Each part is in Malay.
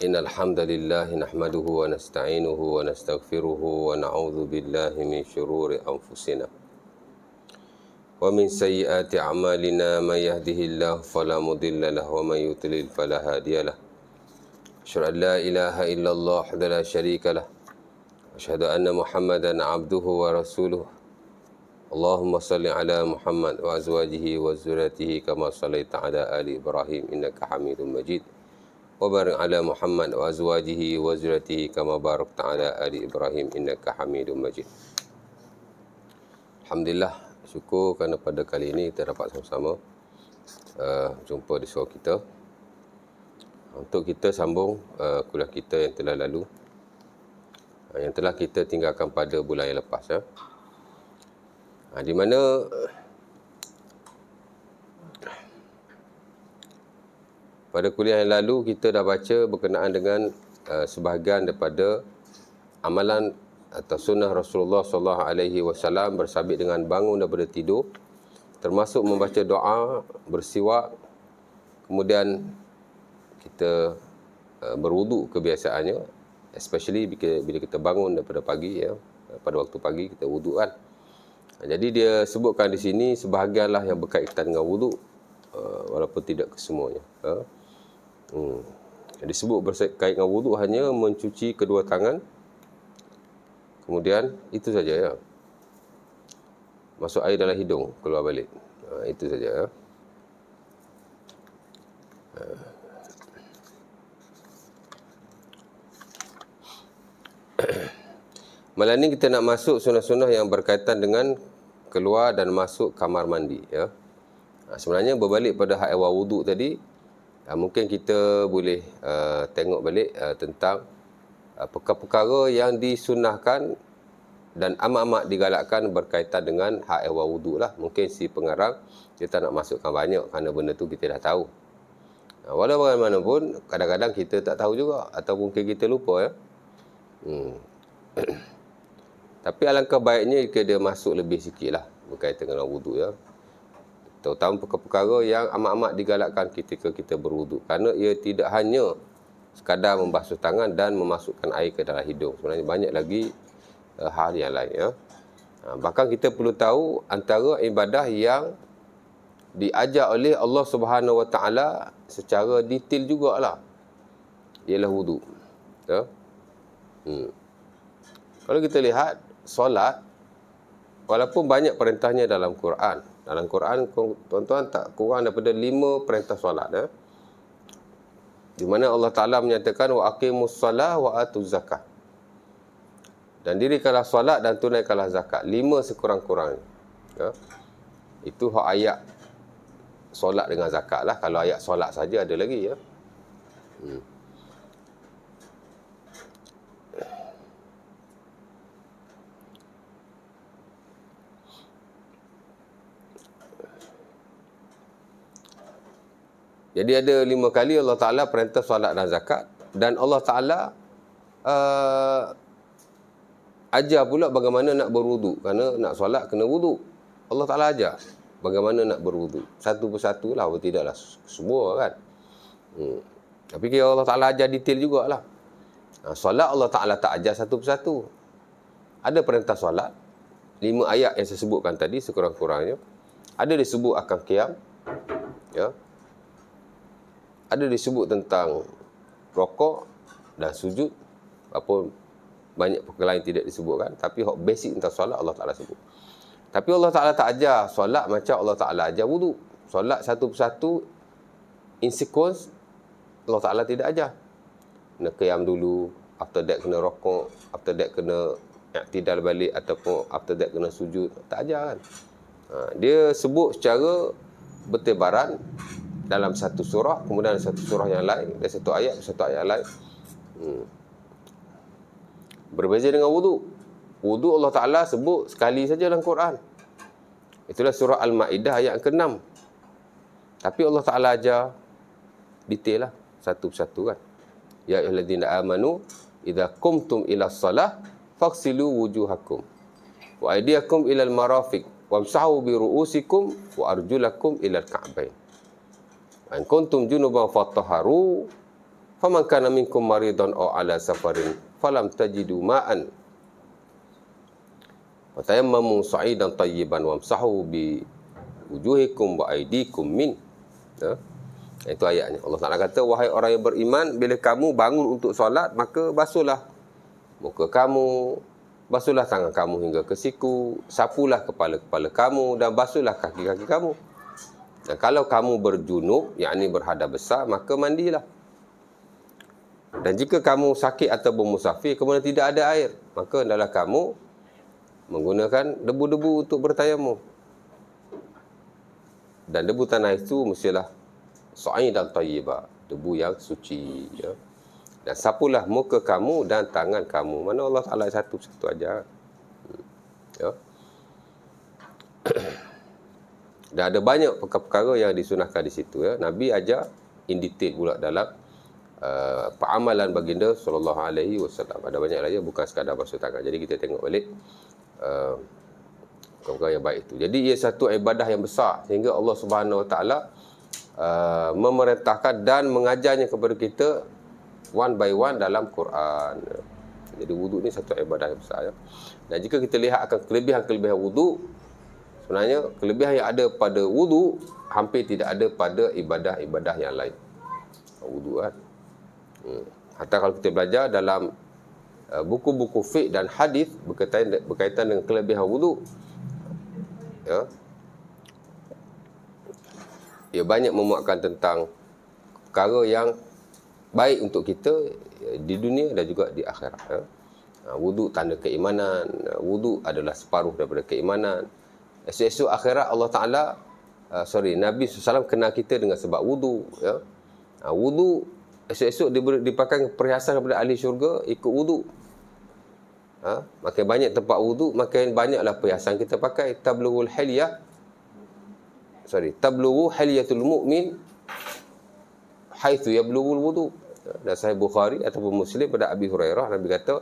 إن الحمد لله نحمده ونستعينه ونستغفره ونعوذ بالله من شرور أنفسنا ومن سيئات أعمالنا. من يهده الله فلا مضل له ومن يضلل فلا هادي له. أشهد أن لا إله إلا الله وحده لا شريك له. أشهد أن محمدا عبده ورسوله. اللهم صل على محمد وأزواجه وذريته كما صليت على آل إبراهيم إنك حميد مجيد. وبارك على محمد وأزواجه وذريته كما باركت على آل إبراهيم إنك حميد مجيد. Alhamdulillah, syukur kerana pada kali ini kita dapat sama-sama jumpa di surau kita untuk kita sambung kuliah kita yang telah lalu, yang telah kita tinggalkan pada bulan yang lepas, di mana pada kuliah yang lalu kita dah baca berkenaan dengan sebahagian daripada amalan atau sunnah Rasulullah SAW bersabit dengan bangun daripada tidur, termasuk membaca doa, bersiwak, kemudian kita berwuduk kebiasaannya, especially bila kita bangun daripada pagi, pada waktu pagi kita wuduk kan. Jadi dia sebutkan di sini sebahagianlah yang berkaitan dengan wuduk, walaupun tidak kesemuanya. Disebut berkait dengan wuduk hanya mencuci kedua tangan, kemudian itu saja, masuk air dalam hidung, keluar balik, itu saja. Malam ni kita nak masuk sunnah-sunnah yang berkaitan dengan keluar dan masuk kamar mandi, sebenarnya berbalik pada hak awal wuduk tadi, mungkin kita boleh tengok balik tentang perkara-perkara yang disunnahkan dan amat-amat digalakkan berkaitan dengan hak awal wuduk lah. Mungkin si pengarang dia tak nak masukkan banyak kerana benda tu kita dah tahu. Walau bagaimanapun, kadang-kadang kita tak tahu juga atau mungkin kita lupa, Tapi alangkah baiknya jika dia masuk lebih sikit lah berkaitan dengan wuduk, terutama perkara-perkara yang amat-amat digalakkan ketika kita berwuduk, kerana ia tidak hanya sekadar membasuh tangan dan memasukkan air ke dalam hidung. Sebenarnya banyak lagi hal yang lain, Bahkan kita perlu tahu antara ibadah yang diajar oleh Allah Subhanahu Wa Taala secara detail jugalah ialah wuduk. Kalau kita lihat solat, walaupun banyak perintahnya dalam Quran. Dalam Quran, tuan-tuan, tak kurang daripada 5 perintah solat, di mana Allah Ta'ala menyatakan wa aqimus salah wa atuz zakah, dan dirikanlah solat dan tunaikanlah zakat. 5 sekurang-kurangnya, itu hak ayat solat dengan zakat lah. Kalau ayat solat saja ada lagi, Jadi ada 5 kali Allah Ta'ala perintah solat dan zakat, dan Allah Ta'ala ajar pula bagaimana nak berwuduk, kerana nak solat kena wuduk. Allah Ta'ala ajar bagaimana nak berwuduk satu persatu lah, tidaklah semua kan. Tapi kira Allah Ta'ala ajar detail jugalah. Solat Allah Ta'ala tak ajar satu persatu. Ada perintah solat 5 ayat yang saya sebutkan tadi sekurang-kurangnya. Ada disebut akan qiyam, ada disebut tentang rokok dan sujud, walaupun banyak perkara lain tidak disebutkan, tapi hak basic tentang solat Allah Ta'ala sebut. Tapi Allah Ta'ala tak ajar solat macam Allah Ta'ala ajar wuduk. Solat satu persatu in sequence Allah Ta'ala tidak ajar. Kena qiyam dulu, after that kena rokok, after that kena i'tidal balik, ataupun after that kena sujud. Tak ajar kan. Dia sebut secara bertebaran dalam satu surah, kemudian satu surah yang lain, dan satu ayat lain. Berbeza dengan wuduk. Wuduk Allah Ta'ala sebut sekali saja dalam Quran. Itulah surah Al-Ma'idah ayat ke-6. Tapi Allah Ta'ala ajar detail lah, satu persatu kan. Ya ayyuhallazina amanu idza qumtum ila shalah faghsilu wujuhakum wa aydiyakum ila al-marafiq wamsahu bi ru'usikum wa arjulakum ila al-ka'bain. In kuntum junuban fatahharu faman kana minkum maridan aw ala safarin falam tajidu ma'an fatayammamu sa'idan tayyiban wamsahu bi wujuhikum wa aydikum min. Itu ayatnya. Allah Taala kata, wahai orang yang beriman, bila kamu bangun untuk solat, maka basuhlah muka kamu, basuhlah tangan kamu hingga ke siku, sapulah kepala-kepala kamu dan basuhlah kaki-kaki kamu. Dan kalau kamu berjunub, yakni berhadas besar, maka mandilah. Dan jika kamu sakit atau bermusafir, kemudian tidak ada air, maka hendaklah kamu menggunakan debu-debu untuk bertayamum. Dan debu tanah itu mestilah sa'idan tayyiba, debu yang suci. Ya. Dan sapulah muka kamu dan tangan kamu. Mana Allah Ta'ala satu-satu aja. Ya. Dan ada banyak perkara-perkara yang disunahkan di situ. Ya. Nabi ajar in detail pula dalam peramalan baginda sallallahu alaihi wasallam. Ada banyak lagi, bukan sekadar basuh tangan. Jadi kita tengok balik perkara yang baik itu. Jadi ia satu ibadah yang besar sehingga Allah Subhanahu Wa Taala memerintahkan dan mengajarnya kepada kita one by one dalam Quran. Jadi wuduk ni satu ibadah yang besar. Ya. Dan jika kita lihat akan kelebihan-kelebihan wuduk, sebenarnya kelebihan yang ada pada wuduk hampir tidak ada pada ibadah-ibadah yang lain. Wuduk kan. Hatta kalau kita belajar dalam buku-buku fiqh dan hadis berkaitan dengan kelebihan wuduk, ya, ia banyak memuatkan tentang perkara yang baik untuk kita di dunia dan juga di akhirat. Ya. Wuduk tanda keimanan, wuduk adalah separuh daripada keimanan. Esok-esok akhirat Allah Ta'ala, Nabi SAW kenal kita dengan sebab wuduk. Ya. Wuduk, esok-esok dipakai perhiasan kepada ahli syurga, ikut wuduk. Makin banyak tempat wuduk, makin banyaklah perhiasan kita pakai. Tablughu hilyatul mu'min haitsu yablughul wudu. Dan Sahih Bukhari ataupun Muslim pada Abi Hurairah, Nabi kata,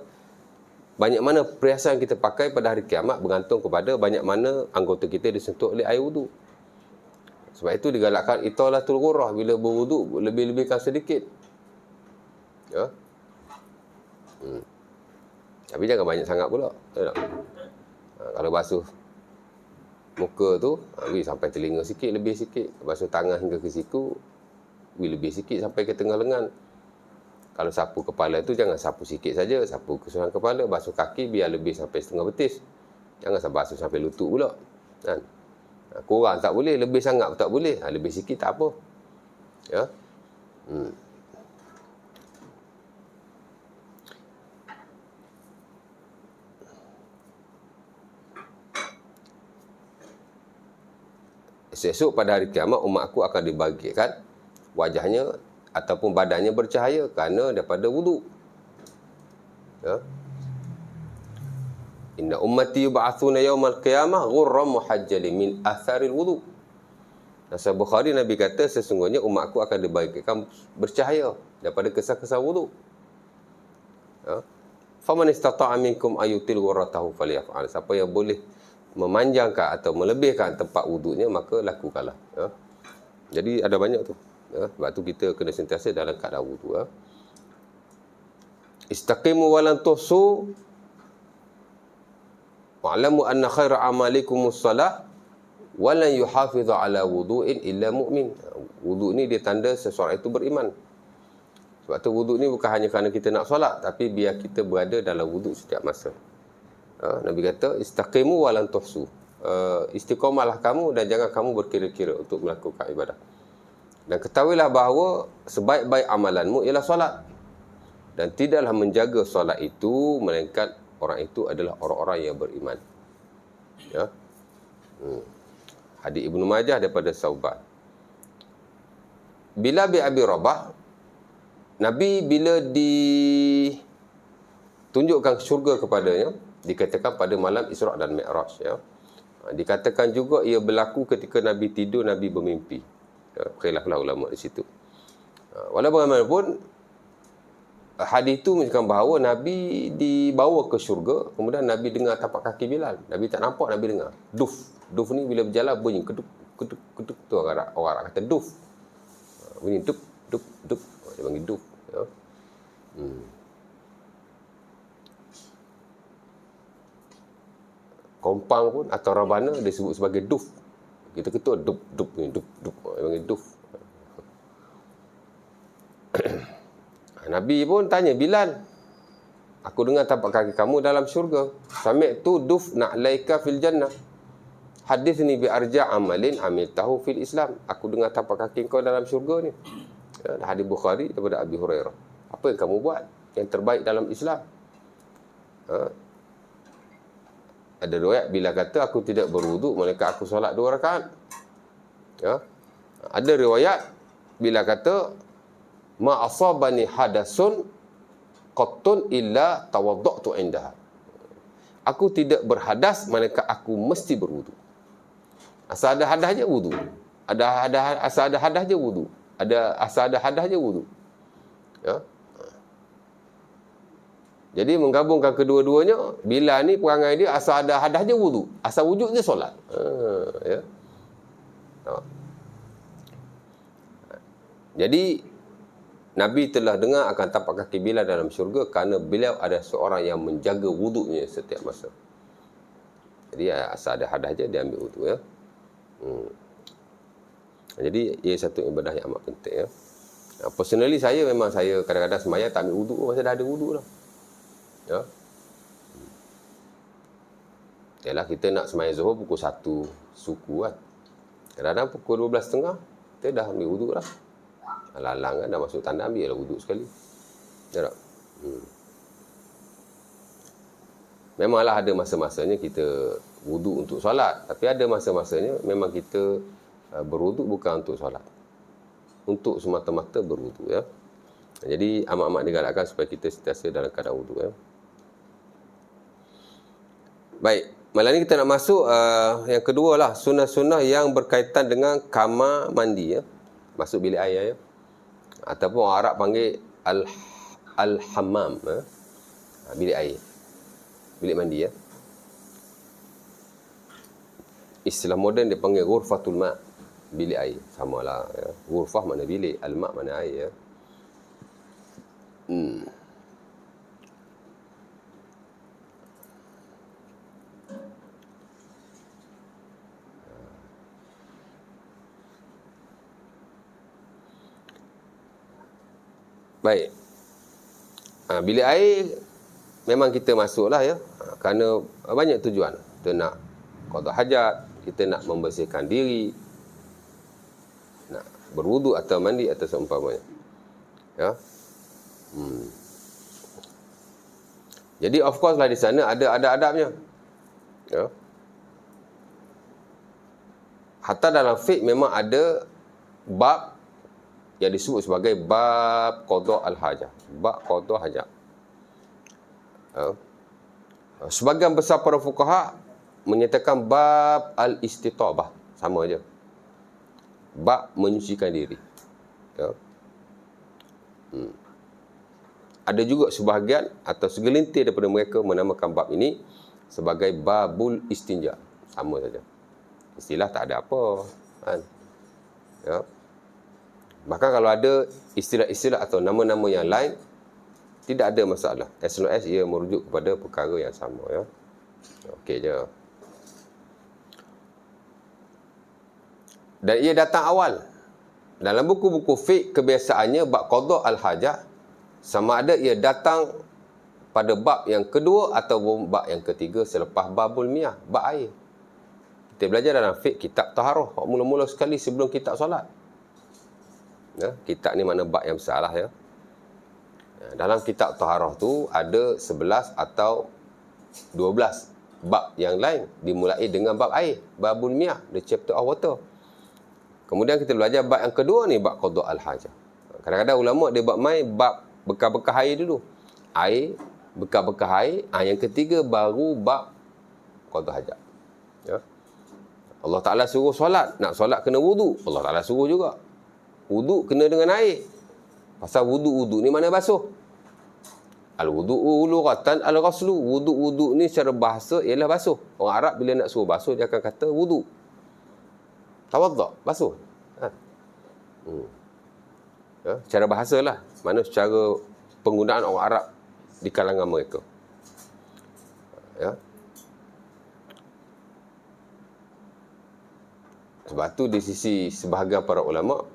banyak mana perhiasan kita pakai pada hari kiamat bergantung kepada banyak mana anggota kita disentuh oleh air wuduk. Sebab itu digalakkan italatul ghurrah, bila berwuduk lebih-lebihkan sedikit. Ya. Tapi jangan banyak sangat pula. Kalau basuh muka tu, sampai telinga sikit, lebih sikit. Basuh tangan hingga ke siku, lebih sikit sampai ke tengah lengan. Kalau sapu kepala tu jangan sapu sikit saja, sapu keseluruhan kepala. Basuh kaki biar lebih sampai setengah betis. Jangan basuh sampai lutut pula. Kan? Kurang tak boleh, lebih sangat pun tak boleh. Lebih sikit tak apa. Ya. Esok pada hari kiamat, umat aku akan dibagikan wajahnya ataupun badannya bercahaya kerana daripada wuduk. Ya. Inna ummati yub'atsuna yawmal qiyamah ghurran muhajjalin min atharil wudu. Sahih Bukhari, Nabi kata sesungguhnya umat aku akan dibagikan bercahaya daripada kesan-kesan wuduk. Ya. Faman istata'a minkum ayutil ghurratahu falyaf'al. Siapa yang boleh memanjangkan atau melebihkan tempat wuduknya, maka lakukanlah. Ya. Jadi ada banyak tu. Ya. Sebab tu kita kena sentiasa dalam keadaan wuduk. Ya. Istaqimu walan tuhsu wa'lamu anna khaira amalikum as-salah walan yuhafidhu ala wudu'in illa mu'min. Wuduk ni dia tanda seseorang itu beriman. Sebab tu wuduk ni bukan hanya kerana kita nak solat, tapi biar kita berada dalam wuduk setiap masa. Nabi kata, istaqimu walan tuhsu. Istiqamalah kamu dan jangan kamu berkira-kira untuk melakukan ibadah. Dan ketahuilah bahawa sebaik-baik amalanmu ialah solat. Dan tidaklah menjaga solat itu, melainkan orang itu adalah orang-orang yang beriman. Ya. Hadis Ibnu Majah daripada Sauban. Bila bi Abi Rabah, Nabi bila ditunjukkan syurga kepadanya, dikatakan pada malam Isra' dan Mi'raj. Ya. Dikatakan juga ia berlaku ketika Nabi tidur, Nabi bermimpi. Ya, khilaflah ulama di situ. Walaupun bagaimanapun, hadis itu menunjukkan bahawa Nabi dibawa ke syurga, kemudian Nabi dengar tapak kaki Bilal. Nabi tak nampak, Nabi dengar. Duf. Duf ni bila berjalan bunyi keduk, keduk, keduk. Tu orang Arab kata duf. Bunyi duk, duk, duk. Dia panggil duf. Ya. Kompang pun atau rabana disebut sebagai duf. Kita ketua dup ni, dup panggil duf. Nabi pun tanya Bilal, aku dengar tapak kaki kamu dalam syurga. Sami'tu duf na'laika fil jannah. Hadis ni bi arja amalin amiltahu fil Islam. Aku dengar tapak kaki kau dalam syurga ni. Ya, hadis Bukhari daripada Abi Hurairah. Apa yang kamu buat yang terbaik dalam Islam? Ada riwayat bila kata aku tidak berwuduk melainkan aku solat 2 rakaat. Ya. Ada riwayat bila kata ma asabani hadasun qattun illa tawaddatu indaha. Aku tidak berhadas melainkan aku mesti berwuduk. Asal ada hadas je wuduk. Asal ada hadas je wuduk. Asal ada hadas je wuduk. Ya. Jadi menggabungkan kedua-duanya, bila ni perangai dia asal ada hadas je wuduk. Asal wujud je solat. Ya. Jadi Nabi telah dengar akan tapak kaki Bilal dalam syurga kerana beliau ada seorang yang menjaga wuduknya setiap masa. Jadi asal ada hadas je dia ambil wuduk, ya. Jadi ia satu ibadah yang amat penting, ya. Personally saya kadang-kadang sembahyang tak ambil wuduk pun masa dah ada wuduk lah. Ya. Yalah, kita nak sembahyang Zuhur pukul 1 suku kan. Kadang-kadang pukul 12.30 kita dah ambil wuduk lah. Lalang kan dah masuk tanda, ambil lah wuduk sekali. Ya tak? Memanglah ada masa-masanya kita wuduk untuk solat, tapi ada masa-masanya memang kita berwuduk bukan untuk solat, untuk semata-mata berwuduk, ya. Jadi amat-amat digalakkan supaya kita sentiasa dalam keadaan wuduk, ya. Baik, malam ni kita nak masuk yang kedua lah, sunnah-sunnah yang berkaitan dengan kamar mandi, ya. Masuk bilik air, ya. Ataupun orang Arab panggil al-hammam, ya. Bilik air, bilik mandi, ya. Istilah moden dia panggil ghurfatul ma', bilik air. Samalah, ya. Ghurfah mana bilik, al-ma' mana air, ya. Baik. Bilik air memang kita masuklah, ya. Kerana banyak tujuan. Kita nak qada hajat, kita nak membersihkan diri, nak berwuduk atau mandi atau seumpamanya. Ya. Jadi of course lah di sana ada adab-adabnya. Ya. Hatta dalam fiqh memang ada bab yang disebut sebagai bab qada al-hajah, bab qada hajat. Sebagian besar para fuqaha menyatakan bab al-istitabah, sama aja. Bab menyucikan diri. Ya. Ada juga sebahagian atau segelintir daripada mereka menamakan bab ini sebagai babul istinja. Sama saja. Istilah tak ada apa, kan? Ya. Bahkan kalau ada istilah-istilah atau nama-nama yang lain, tidak ada masalah. As long as ia merujuk kepada perkara yang sama, ya. Okey je. Dan ia datang awal. Dalam buku-buku fiqh kebiasaannya bab qada al-hajah sama ada ia datang pada bab yang kedua atau bab yang ketiga selepas babul miyah, bab air. Kita belajar dalam fiqh kitab taharah, mula-mula sekali sebelum kitab solat. Ya, kitab ni mana bab yang besar lah, ya. Dalam kitab taharah tu ada 11 atau 12 bab yang lain, dimulai dengan bab air, babul miyah, the chapter of water. Kemudian kita belajar bab yang kedua ni, bab qada al-hajah. Kadang-kadang ulama dia bab main bab bekas-bekas air dulu. Air, bekas-bekas air, yang ketiga baru bab qada hajat. Ya. Allah Ta'ala suruh solat, nak solat kena wuduk. Allah Ta'ala suruh juga. Wuduk kena dengan air. Pasal wuduk-wuduk ni mana basuh? Al-wudu'u lughatan al-ghaslu. Wuduk-wuduk ni secara bahasa ialah basuh. Orang Arab bila nak suruh basuh, dia akan kata wuduk. Tawadda', basuh. Ya, secara bahasa lah. Mana secara penggunaan orang Arab di kalangan mereka. Ya. Sebab tu di sisi sebahagian para ulama,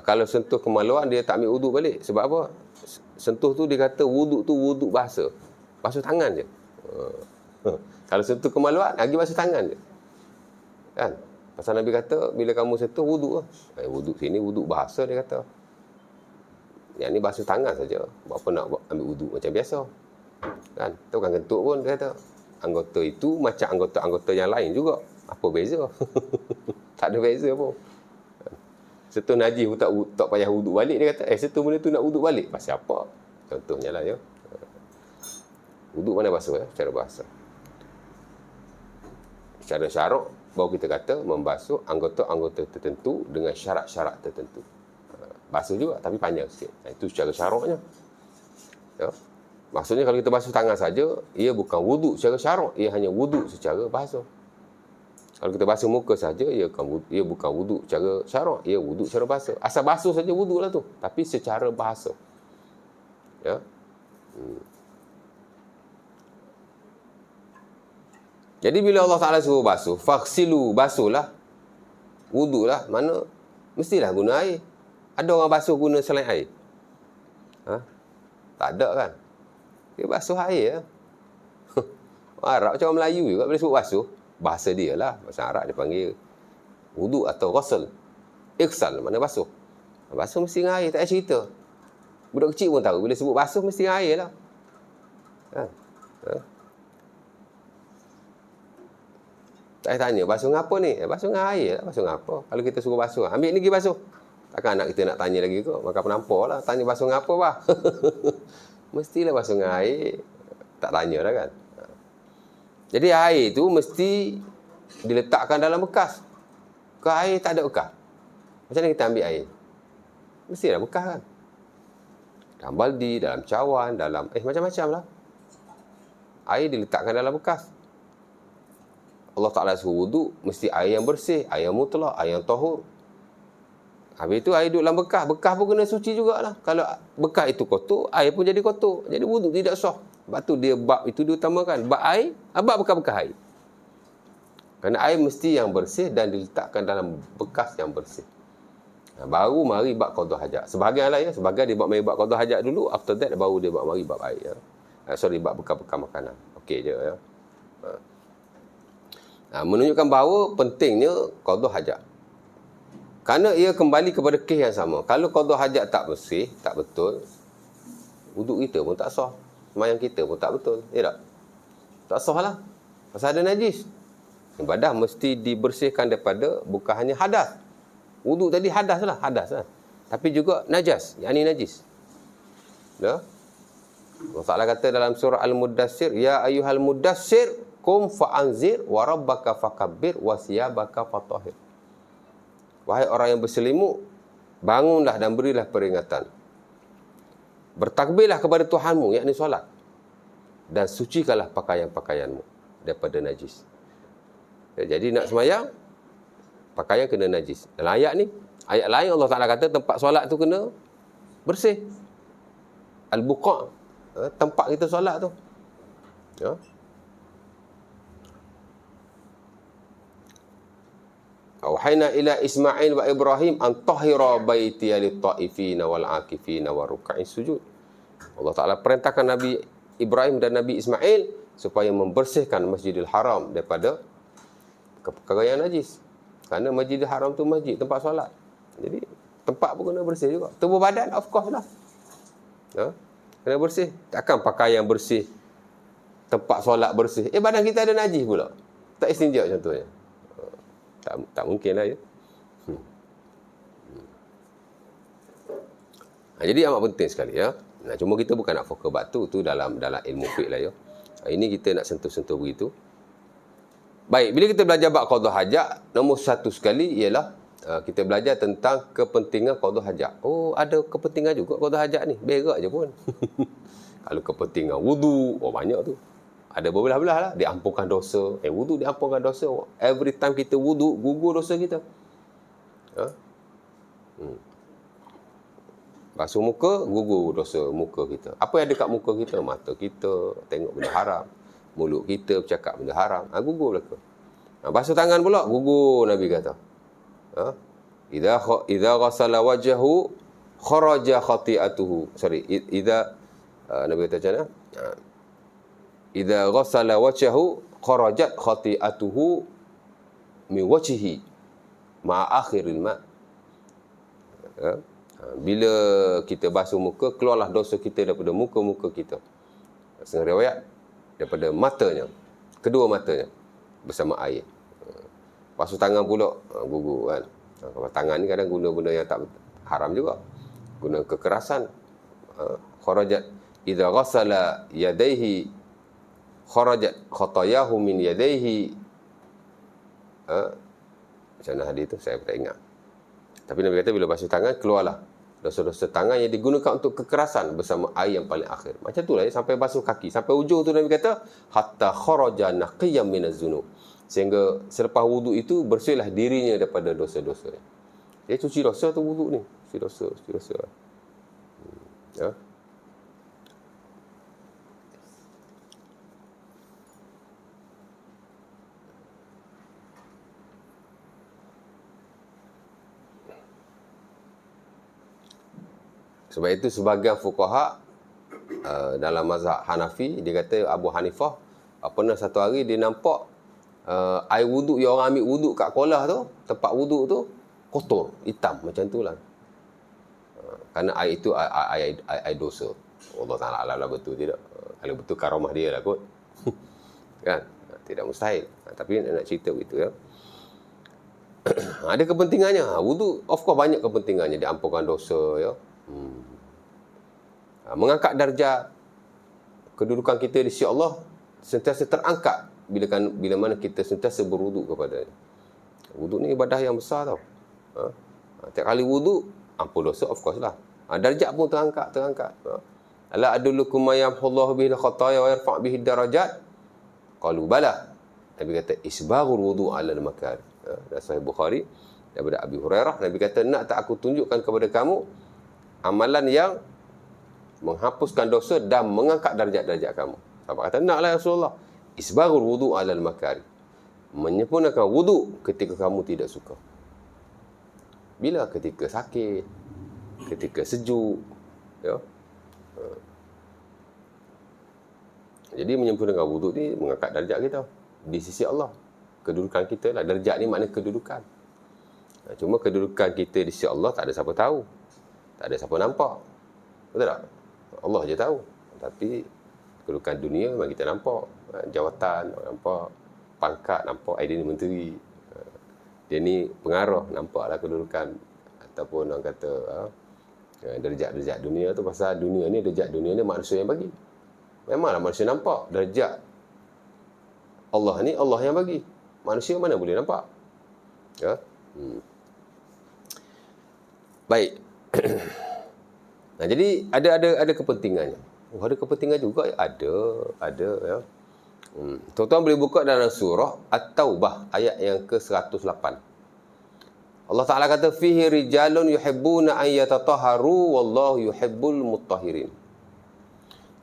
kalau sentuh kemaluan dia tak ambil wuduk balik. Sebab apa? Sentuh tu dia kata wuduk tu wuduk basuh tangan je. Kalau sentuh kemaluan, lagi basuh tangan je. Kan? Pasal Nabi kata, bila kamu sentuh wuduk lah. Wuduk sini, wuduk bahasa dia kata. Yang ni basuh tangan saja. Apa nak ambil wuduk macam biasa. Kan? Tu bukan kentut pun dia kata. Anggota itu macam anggota-anggota yang lain juga. Apa beza? Tak ada beza pun. Sentuh najis tak payah wuduk balik dia kata. Sentuh benda tu nak wuduk balik. Pasal apa? Contohnya lah ya. Wuduk mana basuh ya? Secara bahasa. Secara syarak, baru kita kata membasuh anggota-anggota tertentu dengan syarat-syarat tertentu. Basuh juga tapi panjang sikit. Itu secara syaraknya. Ya. Maksudnya kalau kita basuh tangan saja, ia bukan wuduk secara syarak, ia hanya wuduk secara bahasa. Kalau kita basuh muka saja, ia bukan wuduk secara syarak, ia wuduk secara bahasa. Asal basuh saja wuduk lah tu, tapi secara bahasa. Ya. Jadi bila Allah Ta'ala suruh basuh, faghsilu, basuhlah, wuduklah, mana mestilah guna air. Ada orang basuh guna selain air? Tak ada kan? Dia basuh air. Orang Arab macam orang Melayu juga bila sebut basuh, bahasa dia lah. Bahasa Arab dia panggil wuduk atau ghusl. Ighsal, mana basuh. Basuh mesti dengan air, tak payah cerita. Budak kecil pun tahu, bila sebut basuh mesti dengan air lah. Tak payah tanya, basuh dengan apa ni? Basuh dengan air lah, basuh dengan apa? Kalau kita suruh basuh, ambil ni pergi basuh. Takkan anak kita nak tanya lagi kot, maka penampar lah. Tanya basuh dengan apa, bah? Mestilah basuh dengan air. Tak tanya lah kan. Jadi air tu mesti diletakkan dalam bekas. Ke air tak ada bekas. Macam mana kita ambil air? Mestilah bekas kan. Dalam baldi, dalam cawan, dalam macam-macam lah. Air diletakkan dalam bekas. Allah Ta'ala suruh wuduk, mesti air yang bersih, air yang mutlak, air yang tahur. Habis itu air duduk dalam bekas. Bekas pun kena suci jugalah. Kalau bekas itu kotor, air pun jadi kotor. Jadi wuduk tidak sah. Sebab tu dia bab itu diutamakan. Bab air, bab bekas-bekas air. Kerana air mesti yang bersih dan diletakkan dalam bekas yang bersih. Baru mari bab qada hajat. Sebahagian lah ya. Sebahagian dia mari bab qada hajat dulu. After that baru dia mari bab air. Ya. Bab bekas-bekas makanan. Okey je ya. Menunjukkan bahawa pentingnya qada hajat. Kerana ia kembali kepada kes yang sama. Kalau qada hajat tak bersih, tak betul, wuduk kita pun tak sah. Sembahyang kita pun tak betul. Ya tak? Tak sah lah. Pasal ada najis. Ibadah mesti dibersihkan daripada bukan hanya hadas. Wuduk tadi hadas lah. Tapi juga najas. Yang ni najis. Ya? Allah Ta'ala kata dalam surah Al-Muddassir, Ya ayyuhal muddassir, kum fa'anzir, wa rabbaka fakabbir, wa siyabaka fatahir. Wahai orang yang berselimut, bangunlah dan berilah peringatan. Bertakbirlah kepada Tuhanmu, yakni solat. Dan sucikanlah pakaian-pakaianmu daripada najis. Jadi nak sembahyang, pakaian kena najis. Dalam ayat ni, ayat lain Allah Ta'ala kata tempat solat tu kena bersih. Al-buqa', tempat kita solat tu. Ya. Auhayna ila Ismail wa Ibrahim an tahira baiti lit-ta'ifina wal 'akifina wa ruk'is sujud. Allah Ta'ala perintahkan Nabi Ibrahim dan Nabi Ismail supaya membersihkan Masjidil Haram daripada perkara yang najis. Kerana Masjidil Haram tu masjid, tempat solat. Jadi tempat pun kena bersih juga. Tubuh badan of course lah. Ya? Kena bersih. Takkan pakaian bersih, tempat solat bersih. Badan kita ada najis pula. Tak istinja contohnya. Tak mungkin lah ya. Jadi amat penting sekali ya. Cuma kita bukan nak fokus batu tu dalam ilmu fiqh lah ya. Ini kita nak sentuh-sentuh begitu. Baik, bila kita belajar bab qada hajat, nombor satu sekali ialah kita belajar tentang kepentingan qada hajat. Oh, ada kepentingan juga qada hajat ni. Berak je pun. Kalau kepentingan wudu, banyak tu. Ada berbelah-belah lah. Diampunkan dosa. Wudu diampunkan dosa. Every time kita wudu, gugur dosa kita. Basuh muka, gugur dosa muka kita. Apa yang ada kat muka kita? Mata kita tengok benda haram. Mulut kita bercakap benda haram. Gugur belaka. Basuh tangan pula, gugur Nabi kata. Idza ghassala wajhahu kharaja khati'atuhu. Nabi kata macam mana? Idza ghassala wajhahu kharajat khati'atuhu min wajhihi ma'a akhiril ma'. Bila kita basuh muka, keluarlah dosa kita daripada muka-muka kita. Setengah riwayat, daripada matanya, kedua matanya, bersama air. Basuh tangan pula, gugur kan. Tangan ni kadang guna benda yang tak haram juga. Guna kekerasan. Kharajat, idza ghassala yadayhi, kharajat khatayahu min yadayhi. Macam mana hadis tu? Saya tak ingat. Tapi Nabi kata bila basuh tangan, keluarlah dosa-dosa tangan yang digunakan untuk kekerasan bersama air yang paling akhir. Macam tu lah ya, sampai basuh kaki. Sampai ujung tu Nabi kata, hatta kharaja naqiyyan minaz zunub. Sehingga selepas wuduk itu, bersihlah dirinya daripada dosa-dosa. Dia cuci dosa tu wuduk ni. Cuci dosa. Ya. Sebab itu sebahagian fuqaha dalam mazhab Hanafi, dia kata Abu Hanifah pernah satu hari dia nampak air wuduk yang orang ambil wuduk kat kolah tu, tempat wuduk tu kotor, hitam macam tu lah. Kerana air itu air dosa. Allah Ta'ala alam betul tidak. Kalau betul karamah dia lah kot. Kan? Tidak mustahil. Tapi nak cerita begitu ya. Ada kepentingannya. Wuduk of course banyak kepentingannya. Diampunkan dosa ya. Mengangkat darjat kedudukan kita di sisi Allah sentiasa terangkat bila mana kita sentiasa berwuduk kepada-Nya. Wuduk ni ibadah yang besar tau. Tiap kali wuduk ampun dosa of course lah. Darjat pun terangkat. Ala adullukum ma yamhullahu bihi al-khataya wa yarfa' bihi darajat. Qalu bala. Nabi kata isbaghul wudu' 'ala al-makari. Dan Sahih Bukhari daripada Abi Hurairah, Nabi kata, nak tak aku tunjukkan kepada kamu amalan yang menghapuskan dosa dan mengangkat darjat-darjat kamu. Sahabat kata, naklah ya Rasulullah. Isbaghul wudu' 'ala al-makari. Menyempurnakan wuduk ketika kamu tidak suka. Bila? Ketika sakit, ketika sejuk, ya. Jadi menyempurnakan wuduk ni mengangkat darjat kita di sisi Allah. Kedudukan kita lah. Darjat ni makna kedudukan. Cuma kedudukan kita di sisi Allah tak ada siapa tahu. Tak ada siapa nampak. Betul tak? Allah je tahu. Tapi kedudukan dunia memang kita nampak. Jawatan nampak, pangkat nampak, dia ni menteri. Dia ni pengarah, nampaklah kedudukan. Ataupun orang kata darjat-darjat dunia tu, pasal dunia ni, darjat dunia ni manusia yang bagi. Memanglah manusia nampak darjat Allah ni, Allah yang bagi. Manusia mana boleh nampak? Ya. Baik. Nah, jadi ada kepentingannya. Ada kepentingan juga. Ada ya. Tuan-tuan boleh buka dalam surah At-Taubah ayat yang ke-108. Allah Ta'ala kata, fihi rijalun yuhibbuna an yatatahharu wallahu yuhibbul mutahhirin.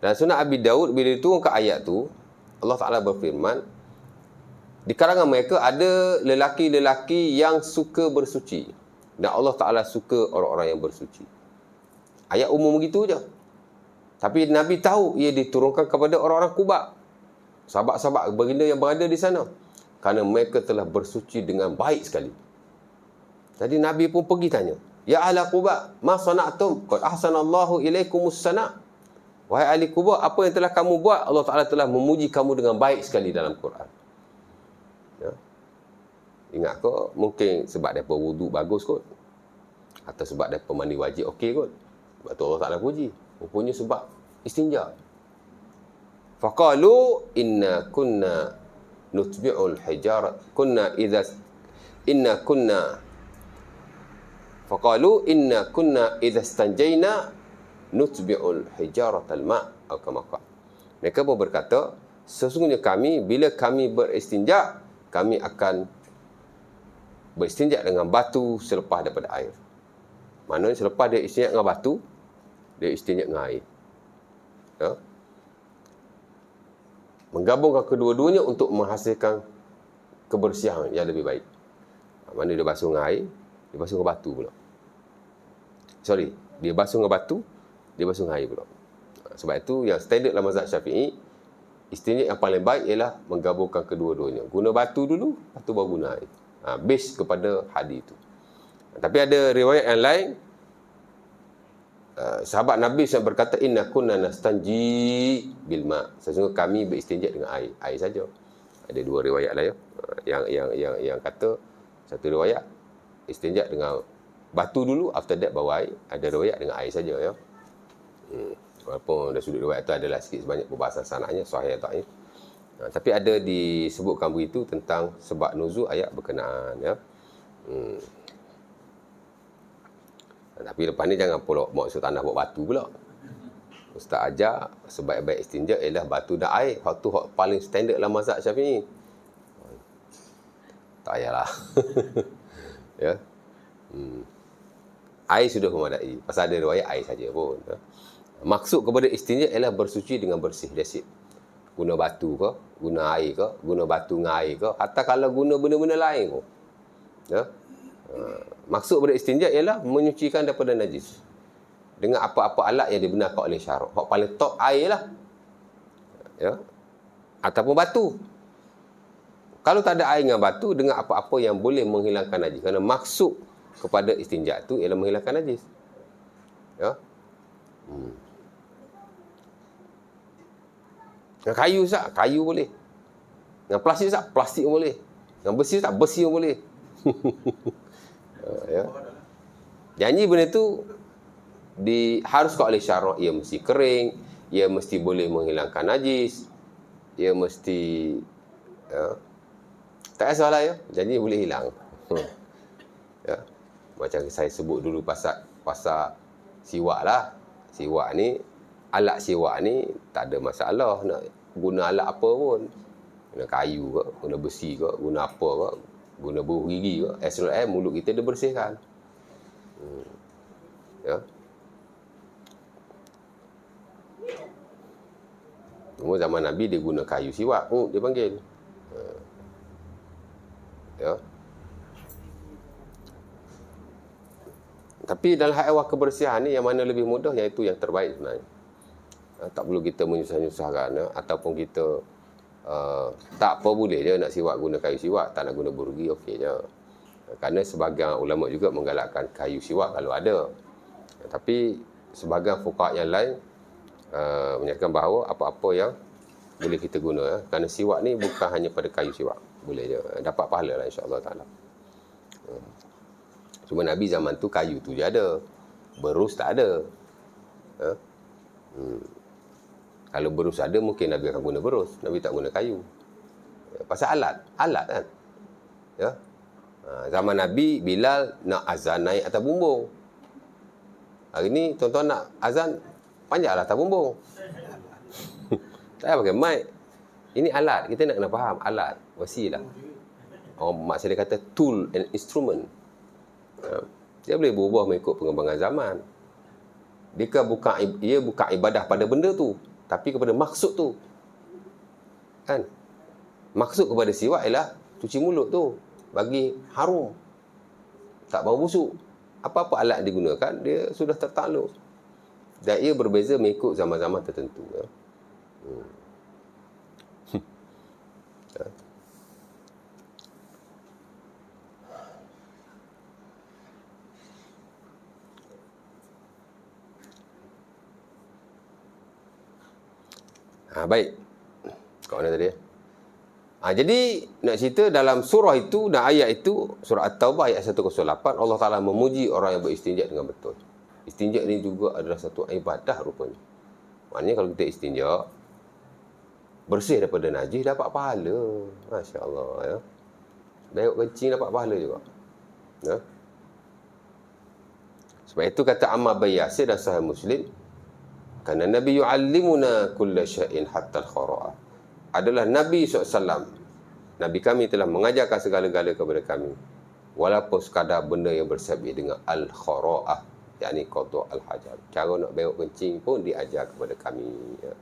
Dan Sunan Abi Daud bila diturunkan ayat tu, Allah Ta'ala berfirman, di kalangan mereka ada lelaki-lelaki yang suka bersuci. Dan Allah Ta'ala suka orang-orang yang bersuci. Ayat umum begitu je. Tapi Nabi tahu ia diturunkan kepada orang-orang Quba. Sahabat-sahabat baginda yang berada di sana. Kerana mereka telah bersuci dengan baik sekali. Jadi Nabi pun pergi tanya, ya ahla Quba, ma sana'tum? Qad ahsanallahu ilaikumus sana'. Wahai ahli Quba, apa yang telah kamu buat? Allah Ta'ala telah memuji kamu dengan baik sekali dalam Quran. Ya. Ingat kau, mungkin sebab mereka wuduk bagus kot. Atau sebab mereka mandi wajib okey kot. Sebab tu Allah Ta'ala puji. Rupanya sebab istinja. Faqalu inna kunna nutbi'ul hijarat. Faqalu inna kunna idza stanjayna nutbi'ul hijaratal ma' atau kama qala. Mereka pun berkata, sesungguhnya kami bila kami beristinja, kami akan beristinja dengan batu selepas daripada air. Maknanya selepas dia istinja dengan batu, dia istinja dengan air. Ya? Menggabungkan kedua-duanya untuk menghasilkan kebersihan yang lebih baik. Mana dia basuh dengan air, dia basuh dengan batu pula. Sorry, dia basuh dengan batu, dia basuh dengan air pula. Sebab itu yang standard dalam mazhab Syafi'i, istinja yang paling baik ialah menggabungkan kedua-duanya. Guna batu dulu, lepas tu baru guna air. Base kepada hadis itu. Tapi ada riwayat yang lain, sahabat Nabi yang berkata, inna kunna nastanji bil ma. Sesungguhnya kami beristinja dengan air saja. Ada dua riwayat lah ya. Yang kata satu riwayat istinja dengan batu dulu, after that bawa air. Ada riwayat dengan air saja ya. Walaupun dari sudut riwayat itu adalah sikit sebanyak perbahasan sanadnya, sahih atau tak. Tapi ada disebutkan begitu tentang sebab nuzul ayat berkenaan ya. Tapi lepas ni jangan pula maksud tanah buat batu pula. Ustaz ajar sebaik-baik istinja ialah batu dan air. Waktu paling standard dalam mazhab Syafi'i. Tak payahlah. Ya. Air sudah memadai. Pasal ada riwayat air saja pun. Ya. Maksud kepada istinja ialah bersuci dengan bersih. That's it. Guna batu ke, guna air ke, guna batu dengan air ke, atau kalau guna benda-benda lain pun. Ya. Maksud kepada istinja ialah menyucikan daripada najis. Dengan apa-apa alat yang dibenarkan oleh syarak. Hak paling top air lah. Ya. Ataupun batu. Kalau tak ada air dengan batu, dengan apa-apa yang boleh menghilangkan najis. Kerana maksud kepada istinja itu ialah menghilangkan najis. Ya. Dengan kayu tak? Kayu boleh. Dengan plastik tak? Plastik pun boleh. Dengan besi tak? Besi pun boleh. Ya. Janji benda tu diharuskan oleh syarak. Ia mesti kering, ia mesti boleh menghilangkan najis, ia mesti ya. Tak kisahlah ya, janji boleh hilang. Ya. Macam saya sebut dulu pasal siwak lah. Siwak ni, alat siwak ni tak ada masalah nak guna alat apa pun. Guna kayu ke, guna besi ke, guna apa ke, guna buah gigi ke, as long as mulut kita dibersihkan. Ya. Cuma zaman Nabi dia guna kayu siwak, dia panggil. Ya. Tapi dalam hal awal kebersihan ni, yang mana lebih mudah, iaitu yang terbaik sebenarnya. Tak perlu kita menyusah-nyusahkan, ya. Ataupun kita tak apa boleh je nak siwak guna kayu siwak, tak nak guna burugi, okey je. Kerana sebahagian ulama juga menggalakkan kayu siwak kalau ada. Tapi sebahagian fuqaha yang lain menyatakan bahawa apa-apa yang boleh kita guna. Ya. Kerana siwak ni bukan hanya pada kayu siwak. Boleh je. Dapat pahala lah insya-Allah ta'ala. Cuma Nabi zaman tu kayu tu je ada. Berus tak ada. Ha? Kalau berus ada, mungkin Nabi akan guna berus. Nabi tak guna kayu. Pasal alat kan. Ya. Zaman Nabi, Bilal nak azan naik atas bumbung. Hari ni tuan-tuan nak azan, panjatlah atas bumbung. Tak payah pakai mic. Ini alat. Kita nak kena faham. Alat. Wasilah. Mak saya kata tool and instrument. Dia boleh berubah mengikut pengembangan zaman. Ia bukan ibadah pada benda tu, tapi kepada maksud tu. Kan? Maksud kepada siwak ialah cuci mulut tu. Bagi harum. Tak bau busuk. Apa-apa alat digunakan, dia sudah tertakluk. Dan ia berbeza mengikut zaman-zaman tertentu. Ya. Baik. Kat mana tadi? Jadi, nak cerita dalam surah itu dan ayat itu, surah At-Taubah ayat 108, Allah Ta'ala memuji orang yang beristinja dengan betul. Istinja ni juga adalah satu ibadah rupanya. Maknanya kalau kita istinja, bersih daripada najis, dapat pahala. Masya Allah. Ya. Dayuk kencing dapat pahala juga. Ya. Sebab itu kata Ammar bin Yasir dan Sahih Muslim, kerana Nabi yu'allimuna kulla syai'in hatta al-khara'ah. Adalah Nabi SAW. Nabi kami telah mengajarkan segala-gala kepada kami. Walaupun sekadar benda yang bersabit dengan al-khara'ah. yakni qada al-hajat. Cara nak berak kencing pun diajar kepada kami. Ya.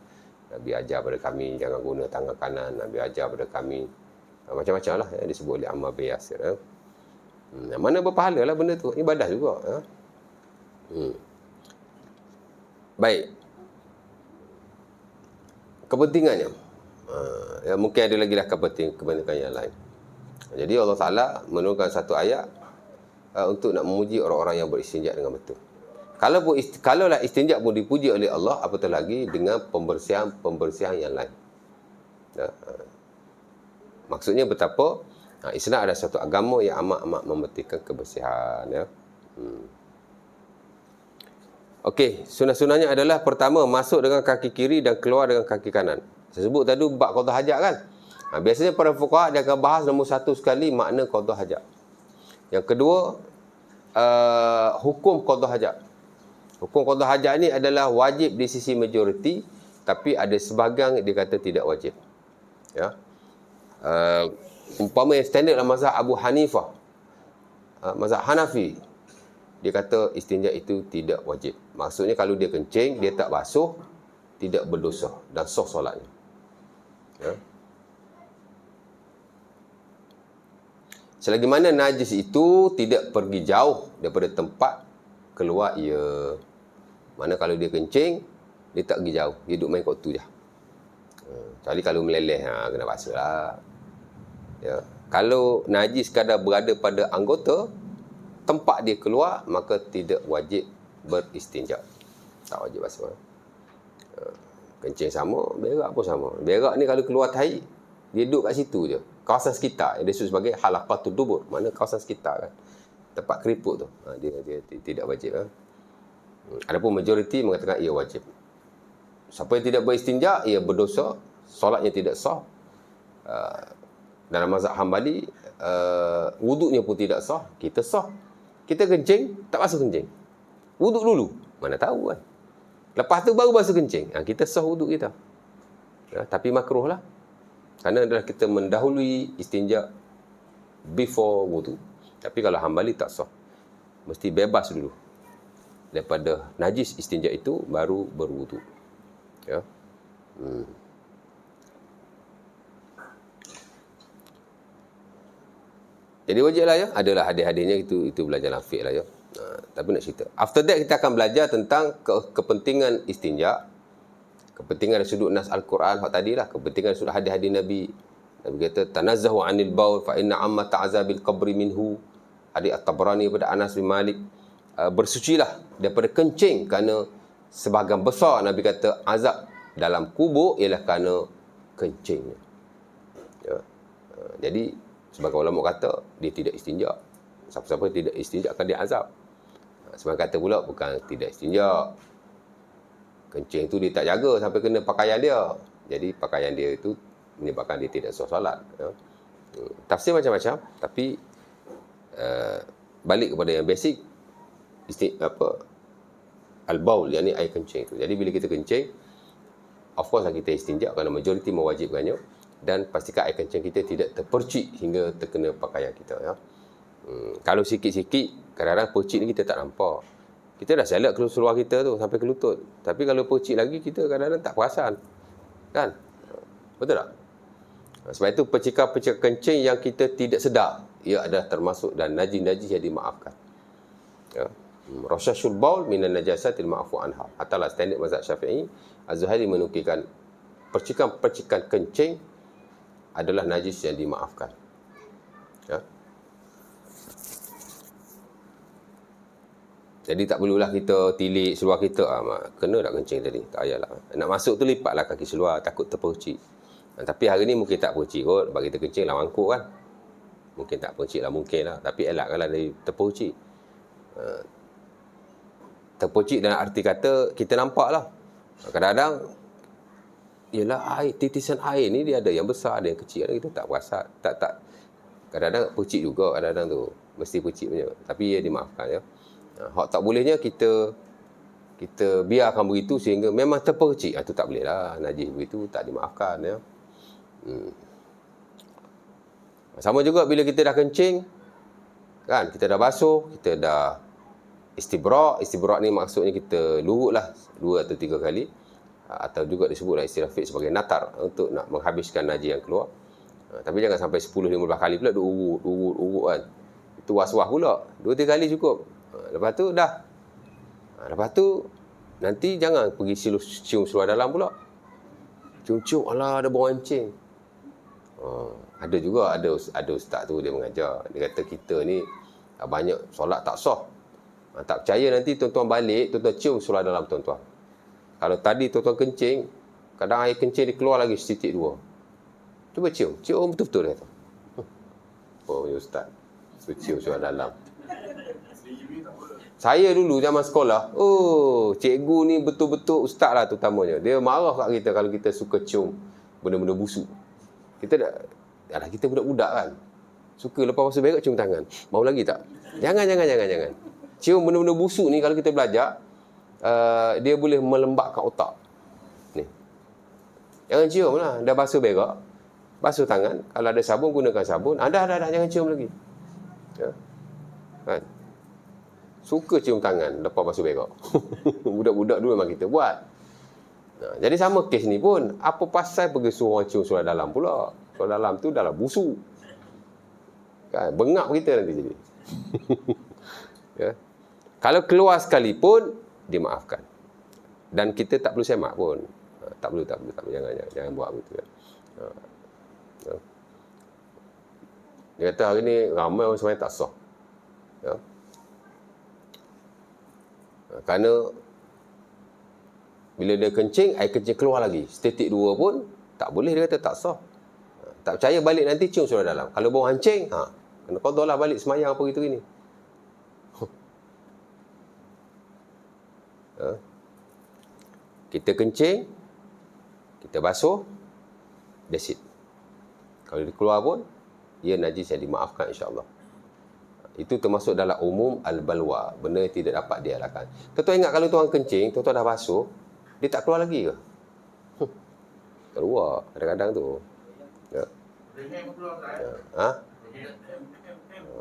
Nabi ajar pada kami jangan guna tangan kanan. Nabi ajar pada kami macam-macam lah ya, disebut oleh Ammar bin Yasir. Ya. Mana berpahala lah benda tu. Ibadah juga. Ya. Baik. Kepentingannya. Ya, mungkin ada lagi lah kepentingan yang lain. Jadi Allah Ta'ala menurunkan satu ayat untuk nak memuji orang-orang yang beristinja dengan betul. Kalaulah istinja pun dipuji oleh Allah, apatah lagi dengan pembersihan yang lain. Ya. Maksudnya betapa Islam adalah satu agama yang amat-amat mementingkan kebersihan. Ya. Okey, sunah-sunahnya adalah pertama, masuk dengan kaki kiri dan keluar dengan kaki kanan. Saya sebut tadi bab qada hajat kan. Biasanya para fuqaha dia akan bahas nombor satu sekali makna qada hajat. Yang kedua, hukum qada hajat. Hukum qada hajat ni adalah wajib di sisi majoriti, tapi ada sebahagian dia kata tidak wajib. Ya. Umpama yang standard dalam mazhab Abu Hanifah, mazhab Hanafi, dia kata istinja itu tidak wajib. Maksudnya kalau dia kencing, dia tak basuh, tidak berdosa dan sah solatnya. Ya. Selagi mana najis itu tidak pergi jauh daripada tempat keluar ia. Mana kalau dia kencing, dia tak pergi jauh. Dia duduk main kat tu je. Kecuali kalau meleleh, kena basuh lah. Ya. Kalau najis sekadar berada pada anggota, tempat dia keluar, maka tidak wajib beristinja. Tak wajib basuh. Kencing sama, berak pun sama. Berak ni kalau keluar tahi, dia duduk kat situ je. Kawasan sekitar. Dia disebut sebagai halaqatul dubur. Mana kawasan sekitar kan. Tempat keriput tu. Dia tidak wajib. Adapun majoriti mengatakan ia wajib. Siapa yang tidak beristinja, ia berdosa. Solatnya tidak sah. Dalam mazhab Hambali, wuduknya pun tidak sah. Kita sah. Kita kencing, tak basuh kencing. Wuduk dulu. Mana tahu kan. Lepas tu baru basuh kencing. Kita sah wuduk kita. Ya, tapi makruh lah. Kerana adalah kita mendahului istinja before wudu. Tapi kalau Hambali tak sah. Mesti bebas dulu. Daripada najis istinja itu, baru berwudu. Ya. Jadi wajib lah ya. Adalah hadis-hadisnya itu belajar fiqh lah ya. Tapi nak cerita. After that kita akan belajar tentang kepentingan istinja. Kepentingan dari sudut nas Al-Quran hak tadi lah. Kepentingan dari sudut hadis-hadis Nabi. Nabi kata tanazzahu 'anil baul fa inna amma ta'azabil qabri minhu. Hadis At-Tabrani pada Anas bin Malik. Bersucilah daripada kencing, kerana sebahagian besar Nabi kata azab dalam kubur ialah kerana kencingnya. Ya. Jadi sebagai ulama kata dia tidak istinja. Siapa-siapa tidak istinja akan dia azab. Sebagai kata pula bukan tidak istinja. Kencing tu dia tak jaga sampai kena pakaian dia. Jadi pakaian dia itu menyebabkan dia tidak sah solat. Ya. Tafsir macam-macam, tapi balik kepada yang basic, al-baul, yakni air kencing tu. Jadi bila kita kencing, of course lah kita istinja kerana majoriti mewajibkannya, dan pastikan air kencing kita tidak terpercik hingga terkena pakaian kita. Ya. Kalau sikit-sikit, kadang-kadang percik ni kita tak nampak. Kita dah salat seluar kita tu sampai ke lutut. Tapi kalau percik lagi, kita kadang-kadang tak perasan. Kan? Betul tak? Sebab itu percikan-percikan kencing yang kita tidak sedar, ia adalah termasuk dan najis-najis yang dimaafkan. Ya. Rasyashul baul minan najasatil ma'fu anha. Atalah standard mazhab Syafi'i, Az-Zuhaili menukilkan percikan-percikan kencing adalah najis yang dimaafkan. Ya. Jadi tak perlulah kita tilik seluar kita. Kena tak kencing tadi? Tak payahlah. Nak masuk tu lipatlah kaki seluar, takut terpercik. Tapi hari ni mungkin tak percik kot. Bagi kita kencing lah mangkuk kan. Mungkin tak percik lah, mungkin lah. Tapi elakkanlah dari terpercik. Terpercik dalam arti kata kita nampak lah. Kadang-kadang ialah air, titisan air ni dia ada yang besar, ada yang kecil. Kita tak perasan. Tak. Kadang-kadang percik juga, kadang-kadang tu. Mesti percik punya. Tapi ia dimaafkan ya. Hak tak bolehnya kita biarkan begitu sehingga memang terpercik. Itu tak boleh lah. Najis begitu tak dimaafkan ya. Sama juga bila kita dah kencing, kan, kita dah basuh, kita dah Istibrak ni maksudnya kita lurutlah 2 atau 3 kali, atau juga disebutlah istilah fiqh sebagai natar, untuk nak menghabiskan najis yang keluar. Tapi jangan sampai 10-15 kali pula duk urut kan. Itu was-was pula. 2-3 kali cukup. Lepas tu dah. Lepas tu nanti jangan pergi cium seluar dalam pula. Cium-cium, alah ada bau encing. Ada juga ada ustaz tu dia mengajar. Dia kata kita ni banyak solat tak sah. Tak percaya nanti tuan-tuan balik, tuan-tuan cium seluar dalam tuan-tuan. Kalau tadi tuan-tuan kencing, kadang air kencing dia keluar lagi setitik 2. Cuba cium betul-betul dia kata. Oh, ya ustaz. Cium seluar dalam. Saya dulu zaman sekolah, cikgu ni betul-betul ustaz lah terutamanya. Dia marah kat kita kalau kita suka cium benda-benda busuk. Kita budak-budak kan. Suka lepas basuh berak cium tangan. Mau lagi tak? Jangan. Cium benda-benda busuk ni kalau kita belajar, dia boleh melembabkan otak. Ni. Jangan cium lah. Dah basuh berak, basuh tangan. Kalau ada sabun, gunakan sabun. Dah. Jangan cium lagi. Ya. Kan? Suka cium tangan lepas basuh berak. Budak-budak dulu memang kita buat. Jadi sama kes ni pun. Apa pasal pergi suruh orang cium seluar dalam pula? Seluar dalam tu dah lah busuk. Kan? Bengap kita nanti jadi. Ya. Kalau keluar sekalipun, dimaafkan. Dan kita tak perlu semak pun. Tak perlu. Jangan buat begitu. Ya. Dia kata hari ni ramai orang sebenarnya tak sah. Ya. Kerana bila dia kencing, air kencing keluar lagi. Setitik 2 pun tak boleh, dia kata tak sah. Tak percaya balik nanti cium seluar dalam. Kalau bau hancing, kena qada lah balik semayang apa gitu ni. Kita kencing, kita basuh, that's it. Kalau dia keluar pun, ia najis yang dimaafkan insya-Allah. Itu termasuk dalam umum al-balwa, benda yang tidak dapat dielakkan. Tuan-tuan ingat kalau tuan kencing, tuan-tuan dah basuh, dia tak keluar lagi ke? Keluar kadang-kadang tu. Ya.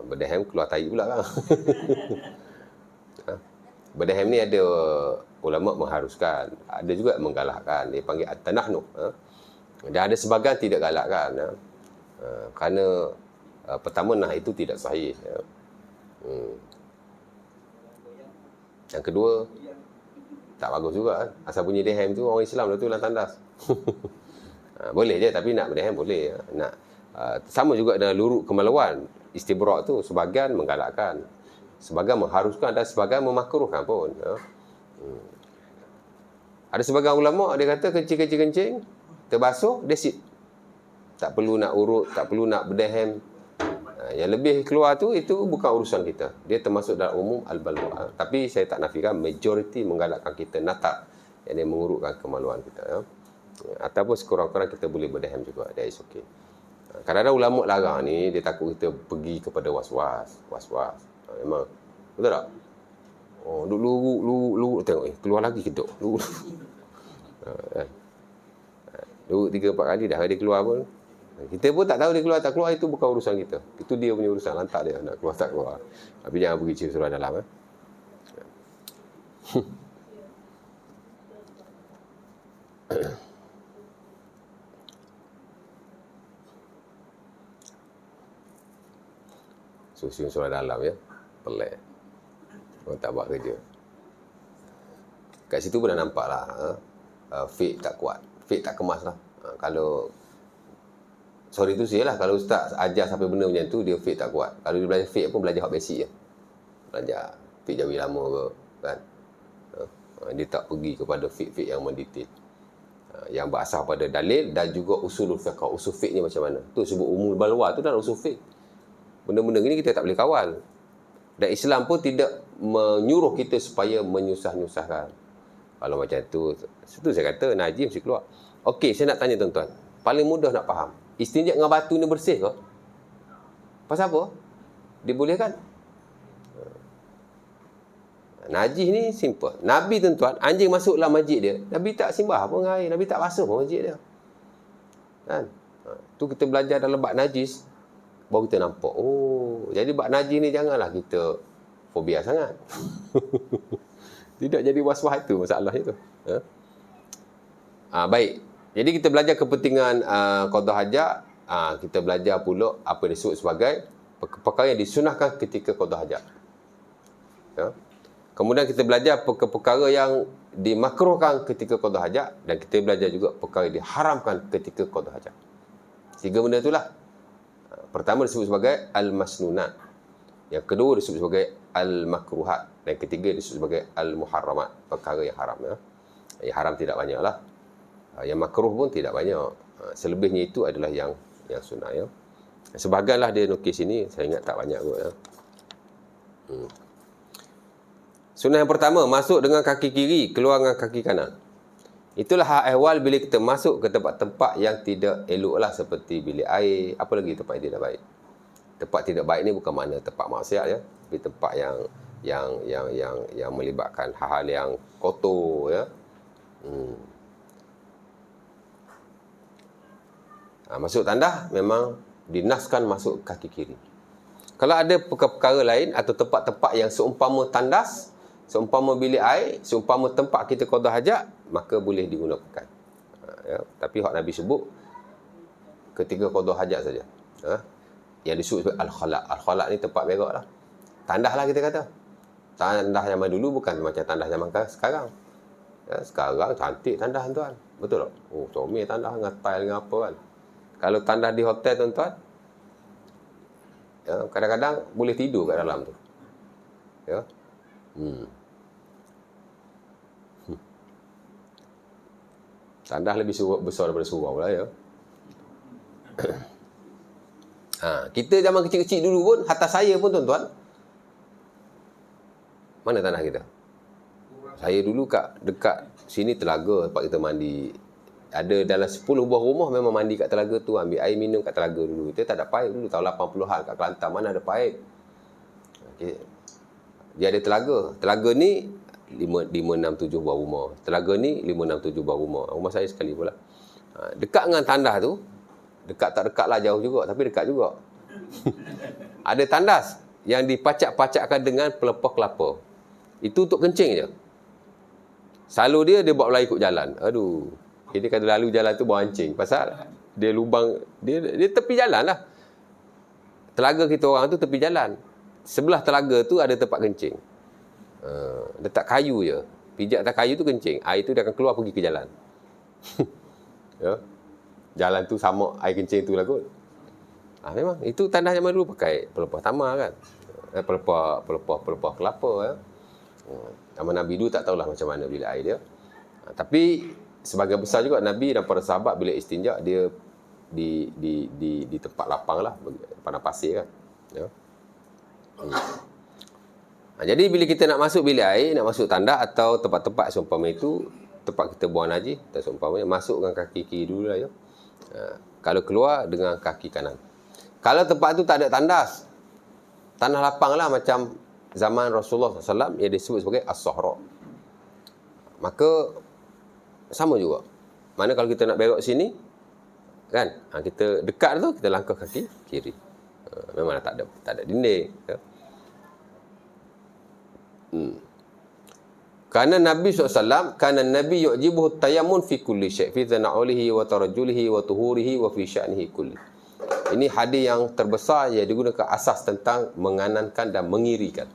Berdehem keluar tai pula kan. Berdehem ni ada ulama mengharuskan, ada juga menggalakkan, dia panggil at-tanahnuh. Dan ada sebahagian tidak galakkan. Kerana pertama itu tidak sahih. Yang kedua, tak bagus juga kan. Asal bunyi dehem tu orang Islam dah tu lah tandas. Boleh je, tapi nak berdehem boleh. Sama juga dengan lurut kemaluan. Istibrak tu sebahagian menggalakkan, sebahagian mengharuskan, dan sebahagian memakruhkan pun. Ada sebahagian ulama dia kata kencing, terbasuh, that's it. Tak perlu nak urut, tak perlu nak berdehem. Yang lebih keluar tu, itu bukan urusan kita. Dia termasuk dalam umum al-balwa. Tapi saya tak nafikan, majoriti menggalakkan kita natak, yang dia mengurutkan kemaluan kita. Ataupun sekurang-kurang kita boleh berdehem juga. That is okay. Kadang-kadang ulama larang ni, dia takut kita pergi kepada was-was. Memang. Betul tak? Lurut tengok. Keluar lagi kedok. Lurut 3-4 kali dah dia keluar pun. Kita pun tak tahu dia keluar tak keluar, itu bukan urusan kita. Itu dia punya urusan, lantak dia nak keluar tak keluar. Tapi jangan pergi cium seluar dalam. Cium seluar dalam ya. Pelik. Orang tak buat kerja. Kat situ pun dah nampak lah. Fake tak kuat. Fake tak kemas lah. Kalau sorry tu lah, kalau ustaz ajar sampai benda macam tu, dia fake tak kuat. Kalau dia belajar fake pun belajar hak basic je. Belajar fake jawi lama ke, kan. Dia tak pergi kepada fake-fake yang mendetail. Yang berasas pada dalil dan juga usulul fiqh. Usul fiqh ni macam mana? Tu sebut umul balwa tu dalam usul fiqh. Benda-benda ni kita tak boleh kawal. Dan Islam pun tidak menyuruh kita supaya menyusah-nyusahkan. Kalau macam tu, itu saya kata najis mesti keluar. Okey, saya nak tanya tuan-tuan. Paling mudah nak faham. Istinja dengan batu ni bersih ke? Pasal apa? Dibolehkan? Najis ni simple. Nabi tuan-tuan, anjing masuk dalam masjid dia, Nabi tak simbah pun air, Nabi tak basuh pun masjid dia. Kan? Tu kita belajar dalam bab najis, baru kita nampak. Oh, jadi bab najis ni janganlah kita fobia sangat. Tidak jadi was-was, itu masalahnya tu. Baik. Jadi kita belajar kepentingan qada hajat. Kita belajar pula apa yang disebut sebagai perkara yang disunahkan ketika qada hajat. Ya. Kemudian kita belajar perkara yang dimakruhkan ketika qada hajat, dan kita belajar juga perkara yang diharamkan ketika qada hajat. 3 benda itulah. Pertama disebut sebagai al-masnunat. Yang kedua disebut sebagai al-makruhat. Dan ketiga disebut sebagai al-muharramat. Perkara yang haram. Ya. Yang haram tidak banyaklah. Yang makruh pun tidak banyak. Selebihnya itu adalah yang sunnah. Ya. Sebahagianlah dia nukis ini. Saya ingat tak banyak kot. Ya. Sunnah yang pertama, masuk dengan kaki kiri, keluar dengan kaki kanan. Itulah hal ehwal bila kita masuk ke tempat-tempat yang tidak elok lah, seperti bilik air, apa lagi tempat yang tidak baik. Tempat tidak baik ni bukan makna tempat maksiat ya, tapi tempat yang melibatkan hal-hal yang kotor ya. Masuk tandas memang dinaskan masuk kaki kiri. Kalau ada perkara lain atau tempat-tempat yang seumpama tandas, seumpama bilik air, seumpama tempat kita qada hajat, maka boleh digunakan. Ya. Tapi hak Nabi sebut ketika qada hajat saja. Yang disebut sebagai al-khala'. Al-khala' ni tempat berak lah. Tandas lah kita kata. Tandas zaman dulu bukan macam tandas zaman sekarang. Ya, sekarang cantik tandas tuan. Betul tak? Oh, comel tandas dengan tile dengan apa kan. Kalau tandas di hotel tuan-tuan, ya, kadang-kadang boleh tidur kat dalam tu. Ya. Tandas lebih besar daripada surau lah ya. Kita zaman kecil-kecil dulu pun, hatta saya pun tuan-tuan, mana tandas kita? Saya dulu dekat sini telaga tempat kita mandi. Ada dalam 10 buah rumah memang mandi kat telaga tu, ambil air minum kat telaga dulu. Kita tak ada paip dulu, tahun 80-an kat Kelantan mana ada paip. Okay. Dia ada telaga. Telaga ni 5, 6, 7 buah rumah. Telaga ni 5, 6, 7 buah rumah. Rumah saya sekali pula. Dekat dengan tandas tu, dekat tak dekat lah, jauh juga, tapi dekat juga. Ada tandas yang dipacak-pacakkan dengan pelepah kelapa. Itu untuk kencing je. Selalu dia bawa berlari ikut jalan. Aduh. Jadi kalau lalu jalan tu bawa hancing. Pasal dia lubang, dia tepi jalan lah. Telaga kita orang tu tepi jalan. Sebelah telaga tu ada tempat kencing. Letak kayu je. Pijak atas kayu tu kencing. Air tu dia akan keluar pergi ke jalan. Ya. Jalan tu sama air kencing tu lah kot. Memang. Itu tandas zaman dulu pakai pelepah tamar kan. Pelepah kelapa. Ya. Zaman Nabi dulu tak tahulah macam mana bilik air dia. Tapi sebagai besar juga Nabi dan para sahabat bila istinja dia di tempat lapang lah, padang pasir kan. Ya. Jadi bila kita nak masuk bilik air, nak masuk tandas atau tempat-tempat seumpama itu, tempat kita buang najis, tak seumpamanya, masuk dengan kaki kiri dulu lah ya. Kalau keluar dengan kaki kanan. Kalau tempat tu tak ada tandas, tanah lapang lah macam zaman Rasulullah SAW yang disebut sebagai as-sahra, maka sama juga. Mana kalau kita nak berak sini, kan? Kita dekat tu, kita langkah kaki kiri. Memang tak ada dinding. Ya. Kerana Nabi SAW, kerana Nabi yu'jibuhu tayammun fi kulli syai', fi tana'ulihi wa tarajjulihi wa tuhurihi wa fi sya'nihi kulli. Ini hadis yang terbesar yang digunakan asas tentang menganankan dan mengirikan.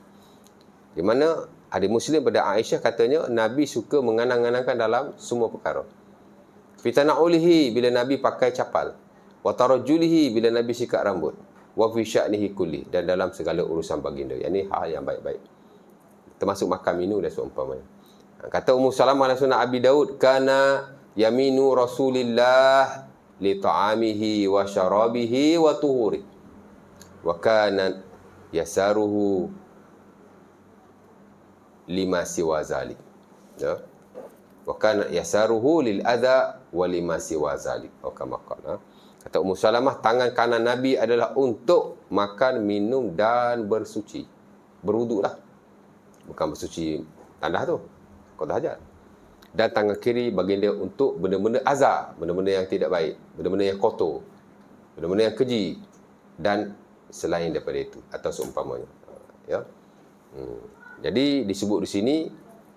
Di mana hadis Muslim pada Aisyah katanya Nabi suka menganang-anangkan dalam semua perkara. Fi tana'ulihi bila Nabi pakai capal, wa tarajjulihi bila Nabi sikat rambut, wa fi sya'nihi kulli, dan dalam segala urusan baginda. Yang ini hal yang baik-baik. Termasuk makan minum dan seumpamanya. Kata Ummu Salamah dalam Sunan Abi Daud, kana yaminu Rasulillah li ta'amihi wa syarabihi wa tuhuri. Wa kana yasaruhu lima siwa zalik. Ya. Wa kana yasaruhu lil adha wa lima siwa zalik. Kata Ummu Salamah, tangan kanan Nabi adalah untuk makan, minum dan bersuci. Berwuduk lah. Bukan bersuci tandas tu, qada hajat. Dan tangan kiri baginda untuk benda-benda azab, benda-benda yang tidak baik, benda-benda yang kotor, benda-benda yang keji, dan selain daripada itu atau seumpamanya. Ya. Jadi disebut di sini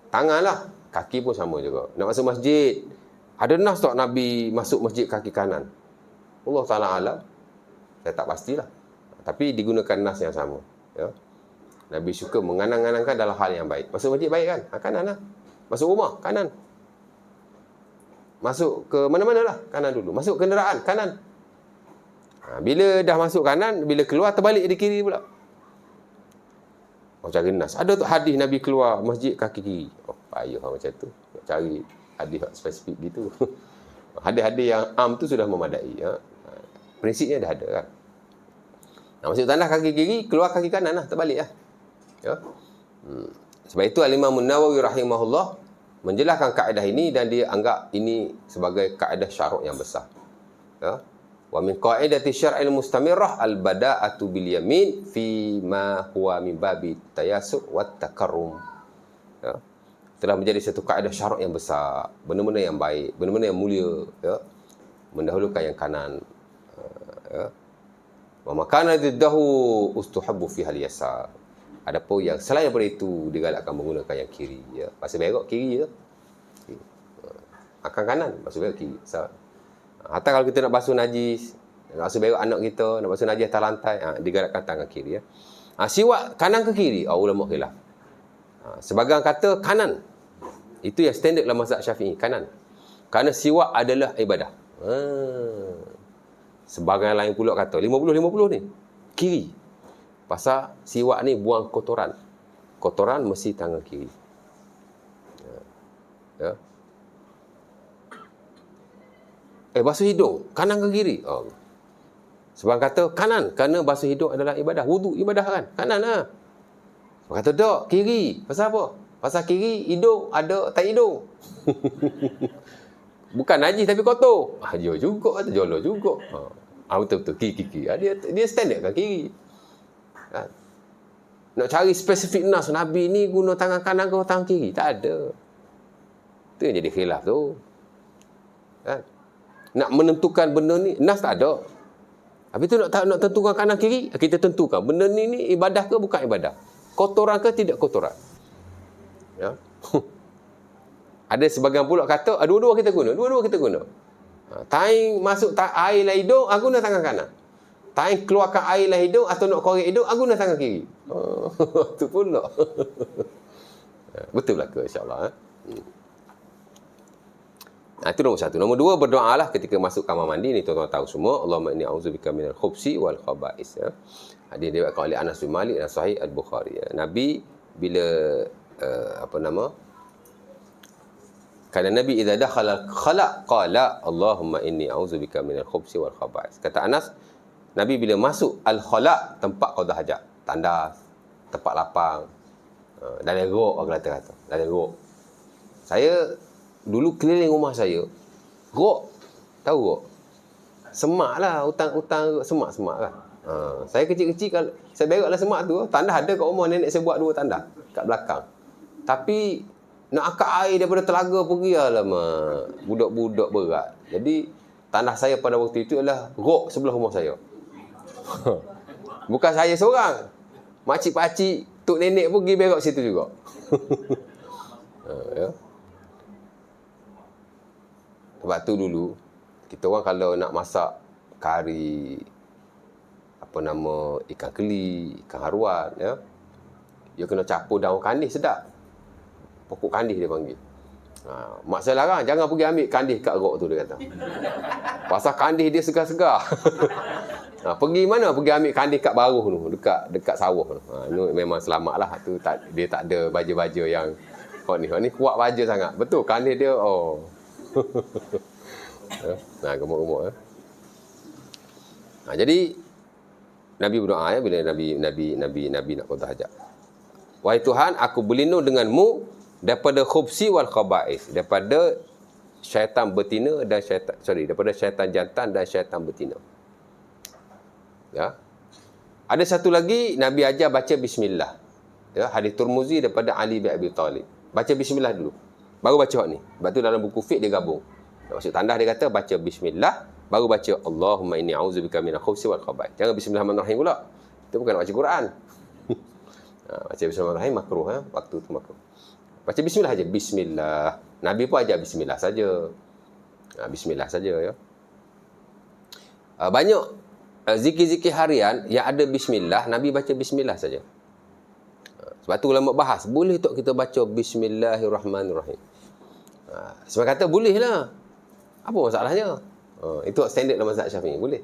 tangan lah, kaki pun sama juga. Nak masuk masjid, ada nas tak Nabi masuk masjid kaki kanan? Allah Ta'ala alam, saya tak pastilah. Tapi digunakan nas yang sama. Ya. Nabi suka menganang-anangkan dalam hal yang baik. Masuk masjid baik kan? Kanan lah. Masuk rumah, kanan. Masuk ke mana-mana lah, kanan dulu. Masuk kenderaan, kanan. Bila dah masuk kanan, bila keluar terbalik di kiri pula. Macam nas. Ada tu hadis Nabi keluar masjid kaki kiri. Oh, payah macam tu. Nak cari hadis spesifik gitu. Hadis-hadis yang am tu sudah memadai. Ya. Prinsipnya dah ada kan. Masuk tanah kaki kiri, keluar kaki kanan lah, terbalik lah. Ya. Sebab itu Al-Imam Nawawi rahimahullah menjelaskan kaedah ini dan dia anggap ini sebagai kaedah syarak yang besar. Ya. Wa min qaidati syar'il mustamirrah al-bada'atu bil yamin fi ma huwa min babi tayassur wat takarrum. Ya. Telah menjadi satu kaedah syarak yang besar, benda-benda yang baik, benda-benda yang mulia, ya. Mendahulukan yang kanan. Ya. Wa makana diddahu ustuhabbu fi hal yasar. Adapun yang selain daripada itu digalakkan menggunakan yang kiri, ya. Pasal berok kiri je. Akan kanan, pasal berok kiri. Hatta kalau kita nak basuh najis, nak basuh berok anak kita, nak basuh najis atas lantai, digalakkan tangan kiri, ya. Siwak kanan ke kiri? Ulama khilaf. Sebagian kata kanan. Itu yang standard dalam mazhab Syafi'i, kanan. Kerana siwak adalah ibadah. Sebagian lain pula kata 50-50 ni kiri. Pasal siwak ni buang kotoran. Kotoran mesti tangan kiri. Ya. Basuh hidung, kanan ke kiri? Sebab kata kanan, kerana basuh hidung adalah ibadah. Wudu ibadah kan? Kanan lah. Sebab kata tak, kiri. Pasal apa? Pasal kiri, hidung ada tai hidung. Bukan najis tapi kotor. Dia juga, jolo juga. Betul-betul, kiri. Dia standard kan kiri. Nak cari spesifik nas, Nabi ni guna tangan kanan ke tangan kiri? Tak ada. Itu yang jadi khilaf tu. Kan? Nak menentukan benda ni, nas tak ada. Habis tu nak tentukan kanan kiri, kita tentukan. Benda ni ibadah ke bukan ibadah? Kotoran ke tidak kotoran? Ya. Ada sebagian pula kata, dua-dua kita guna. Taing masuk air lah hidung, aku guna tangan kanan. Taing keluarkan air lah hidung atau nak korek hidung, aku guna tangan kiri. Itu pula. Betul belaka insyaAllah. Itu nombor satu. Nombor dua, berdoalah ketika masuk kamar mandi. Ni tuan-tuan tahu semua. Allahumma inni a'udzubika minal khubsi wal khaba'is. Ya. Dia diriwayatkan oleh Anas bin Malik dan Sahih Al-Bukhari. Ya. Nabi bila kerana Nabi idza dakhala al-khala' qala Allahumma inni a'udzubika minal khubsi wal khaba'is. Kata Anas, Nabi bila masuk al-khala', tempat qada hajat, tandas, tempat lapang, dalam rok, orang kata dalam rok. Saya dulu keliling rumah saya, rok, tahu rok? Semak lah, hutang semak lah. Saya kecil-kecil, kalau saya berak lah semak tu, tandas ada kat rumah nenek saya buat 2 tandas kat belakang. Tapi nak angkat air daripada telaga pergi, alamak, budak-budak berat. Jadi tandas saya pada waktu itu adalah rok sebelah rumah saya. Bukan saya seorang, makcik-pakcik, tok nenek pun pergi berak situ juga. Ya. Sebab tu dulu kita orang kalau nak masak kari, ikan keli, ikan haruan, ya, dia kena capur daun kandis sedap. Pokok kandis dia panggil. Mak saya larang, jangan pergi ambil kandis kat rok tu, dia kata. Pasal kandis dia segar-segar. Pergi mana? Pergi ambil kandis kat baruh tu, dekat sawah tu. Ni memang selamatlah tu, dia tak ada baja-baja yang ni kuat baja sangat. Betul, kandis dia gemuk-gemuk. Jadi Nabi berdoa, ya, bila Nabi nak qada hajat. Wahai Tuhan, aku berlindung denganmu daripada khubsi wal khaba'is, daripada syaitan betina dan daripada syaitan jantan dan syaitan betina. Ya. Ada satu lagi Nabi ajar baca bismillah. Ya, hadis Tirmizi daripada Ali bin Abi Talib. Baca bismillah dulu, baru baca hak ni. Sebab tu dalam buku fiqh dia gabung. Maksud tandas dia kata baca bismillah, baru baca Allahumma inni a'udzubika minal khubsi wal khaba'is. Jangan bismillahirrahmanirrahim pula. Itu bukan nak baca Quran. Baca bismillahirrahmanirrahim makruh, waktu tu makruh. Baca bismillah aja, bismillah. Nabi pun ajar bismillah saja. Bismillah saja ya. Banyak zikir-zikir harian yang ada bismillah, Nabi baca bismillah saja. Sebab tu ulama bahas, boleh tak kita baca bismillahirrahmanirrahim? Sebab kata boleh lah. Apa masalahnya? Itu standard dalam mazhab Syafi'i, boleh.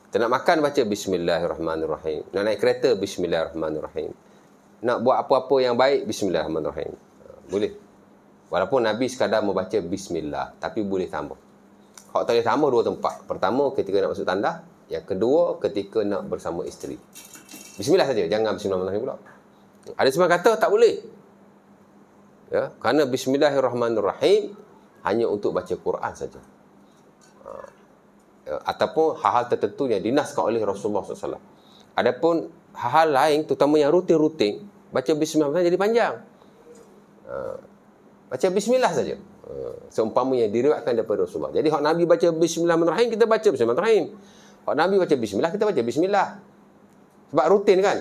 Kita nak makan baca bismillahirrahmanirrahim. Nak naik kereta bismillahirrahmanirrahim. Nak buat apa-apa yang baik bismillahirrahmanirrahim. Boleh. Walaupun Nabi sekadar membaca bismillah, tapi boleh tambah. Kalau tak boleh tambah dua tempat. Pertama ketika nak masuk tandas, yang kedua ketika nak bersama isteri. Bismillah saja, jangan bismillahirrahmanirrahim pula. Ada sebab kata tak boleh. Ya, kerana bismillahirrahmanirrahim hanya untuk baca Quran saja. Ataupun hal-hal tertentu yang dinaskan oleh Rasulullah SAW. Adapun hal-hal lain, terutama yang rutin-rutin, baca bismillah jadi panjang. Baca bismillah saja. Seumpama yang diriwayatkan daripada Rasulullah. Jadi hak Nabi baca bismillahirrahmanirrahim, kita baca bismillahirrahmanirrahim. Hak Nabi baca bismillah, kita baca bismillah. Sebab rutin kan.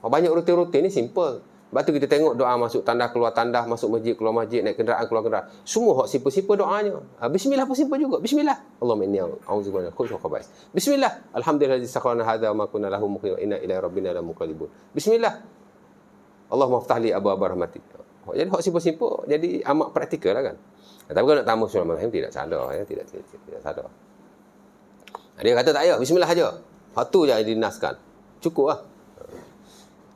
Hak banyak rutin-rutin ni simple. Sebab tu kita tengok doa masuk tandas, keluar tandas, masuk masjid, keluar masjid, naik kenderaan, keluar kenderaan. Semua hak simple-simple doanya. Bismillah pun simple juga. Bismillah. Allahumma inni a'udzubika minal khubuthi wal khaba'ith. Bismillah. Alhamdulillahi sakharana hadza wa ma kunna lahu muqrinin wa inna ilaihi rabbina lamunqalibun. Bismillah. Allahumma iftah li abwaaba rahmatik. Jadi hak simple-simple jadi amat praktikal lah kan. Tapi kalau nak tambah bismillahirrahmanirrahim tidak salah ya, tidak salah. Dia kata tak payah, bismillah saja. Hak tu je dinaskan. Cukup lah.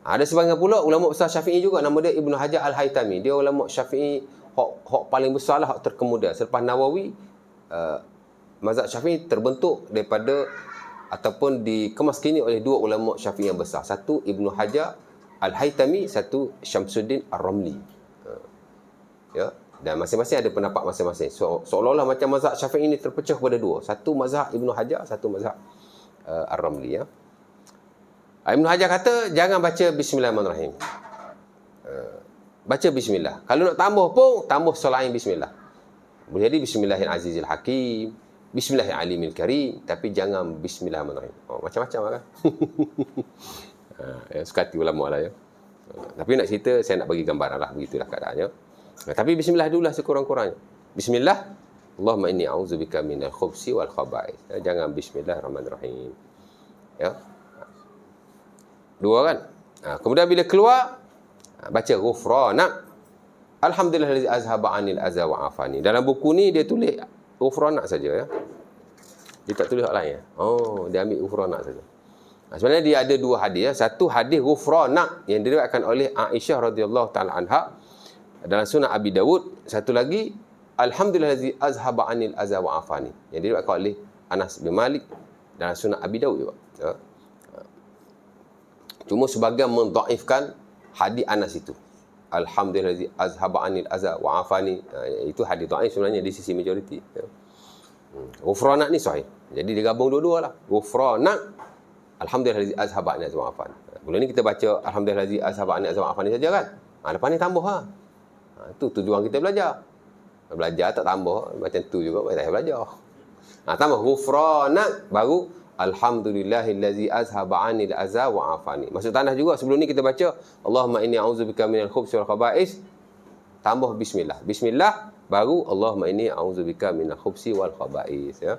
Ada sebahagian pula ulama besar Syafi'i juga, nama dia Ibnu Hajar Al-Haytami. Dia ulama Syafi'i hak paling besar lah, hak terkemudian. Selepas Nawawi, mazhab Syafi'i terbentuk daripada ataupun dikemaskini oleh dua ulama Syafi'i yang besar. Satu Ibnu Hajar Al-Haytami, satu Syamsuddin Ar-Ramli. Ya, dan masing-masing ada pendapat masing-masing. Seolah-olah macam mazhab Syafi'i ini terpecah kepada dua. Satu mazhab Ibnu Hajar, satu mazhab Ar-Ramli ya. Ibnu Hajar kata jangan baca bismillahirrahmanirrahim. Baca bismillah. Kalau nak tambah pun tambah selain bismillah. Boleh jadi bismillahirrahmanirrahim hakim, bismillahirrahmanirrahim karim, tapi jangan bismillahirrahmanirrahim. Macam-macam lah kan. Suka hati ulama lah ya. Tapi nak cerita, saya nak bagi gambaran lah. Begitulah keadaannya. Tapi bismillah dulu lah sekurang-kurangnya. Bismillah. Allahumma inni a'udzubika minal khubsi wal khaba'ith. Jangan bismillahirrahmanirrahim. Ya. Dua kan. Kemudian bila keluar, baca ghufranak. Alhamdulillahi azhaba anil azza wa afani. Dalam buku ni dia tulis ghufranak saja ya. Dia tak tulis hak lain ya. Dia ambil ghufranak saja. Sebenarnya dia ada dua hadis ya. Satu hadis ghufranak yang diriwayatkan oleh Aisyah radhiyallahu taala anha dalam Sunan Abi Dawud. Satu lagi alhamdulillahi azhaba anil azza wa afani yang diriwayatkan oleh Anas bin Malik dalam Sunan Abi Dawud juga. Ya. Cuma sebagian mendhaifkan hadis Anas itu. Alhamdulillahi azhaba anil azza wa afani. Itu hadis dhaif sebenarnya di sisi majoriti. Ya. Ghufranak ni sahih. Jadi digabung dua-dua lah. Ghufranak alhamdulillahi azhaba anil azza wa afani. Bulan ni kita baca alhamdulillahi azhaba anil azza wa afani saja kan. Lepas ni tambah lah. Itu tujuan kita belajar. Belajar tak tambah macam tu juga tak payah belajar. Tambah ghufranak baru alhamdulillahillazi azhaba 'anil azza wa afani. Masuk tandas juga sebelum ni kita baca Allahumma inni a'udzubika minal khubthi wal khaba'ith. Tambah bismillah. Bismillah baru Allahumma inni a'udzubika minal khubthi wal khaba'ith ya.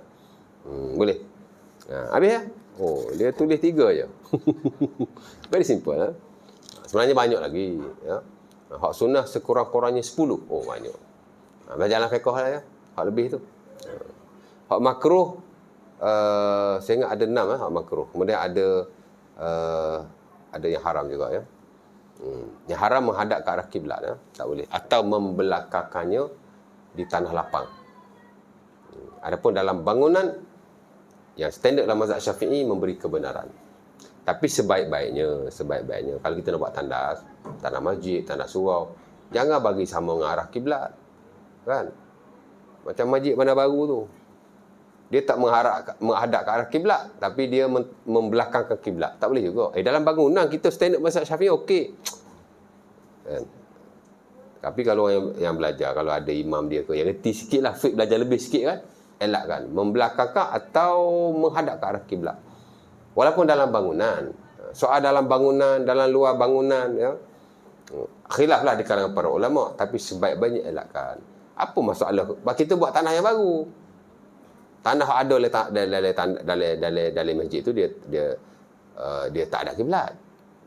Boleh. Habis ya? Dia tulis 3 je. Very simple ya. Sebenarnya banyak lagi ya. Hak sunnah sekurang-kurangnya 10. Banyak. Belajar dalam fiqh lah ya. Hak lebih tu. Hak makruh saya ingat ada 6 hak makruh. Kemudian ada yang haram juga ya. Yang haram menghadap ke arah kiblat ya. Tak boleh. Atau membelakangkannya di tanah lapang. Adapun dalam bangunan yang standard dalam mazhab Syafi'i memberi kebenaran. Tapi sebaik-baiknya kalau kita nak buat tandas masjid, tandas surau, jangan bagi sama dengan arah kiblat. Kan? Macam masjid Bandar Baru tu. Dia tak menghadap ke arah kiblat, tapi dia membelakangkan kiblat. Tak boleh juga. Dalam bangunan kita standard mazhab Syafi'i okey. Kan? Tapi kalau yang belajar, kalau ada imam dia ke, yang reti sikit lah, fiqh belajar lebih sikit kan, elakkan. Membelakangkan atau menghadap ke arah kiblat. Walaupun dalam bangunan, Soal dalam bangunan, dalam luar bangunan, ya. Khilaflah di kalangan para ulama, tapi sebaik-baiknya elakkan. Apa masalah? Kita buat tanah yang baru. Tanah ada dalam masjid tu dia tak ada kiblat.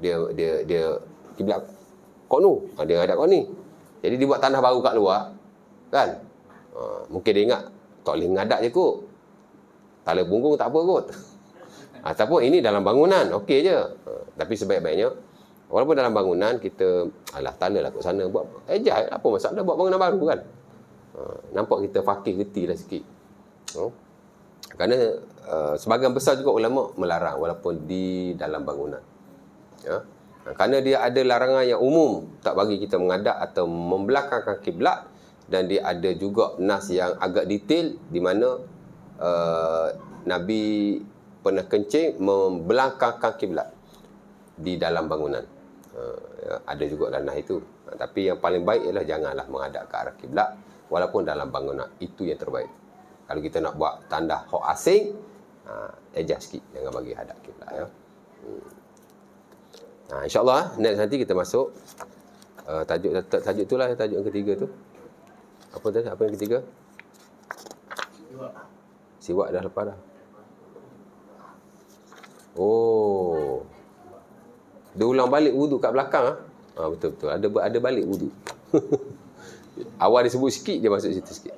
Dia kiblat Qonu. Dia ada Qoni. Jadi dia buat tanah baru kat luar, kan? Mungkin dia ingat tak boleh ngadak je kot. Tala punggung tak apa kot. Ataupun ini dalam bangunan, okey je. Tapi sebaik-baiknya, walaupun dalam bangunan, kita, alah tanah lah kat sana, buat apa masalah buat bangunan baru kan. Nampak kita fakir geti lah sikit. Kerana sebahagian besar juga ulama melarang walaupun di dalam bangunan. Ya. Kerana dia ada larangan yang umum, tak bagi kita menghadap atau membelakangkan kiblat, dan dia ada juga nas yang agak detail di mana Nabi pernah kencing membelakangkan kiblat di dalam bangunan. Ada juga nas itu. Tapi yang paling baik ialah janganlah menghadap ke arah kiblat walaupun dalam bangunan. Itu yang terbaik. Kalau kita nak buat tanda hak asing, adjust sikit, jangan bagi hadap kiblat, ya. InsyaAllah next nanti kita masuk tajuk itulah, tajuk yang ketiga tu. Apa tadi? Apa yang ketiga? Siwak dah lepas dah. Oh. Dia ulang balik wudu kat belakang. Betul-betul. Ada balik wudu. Awal dia sebut sikit, dia masuk situ sikit.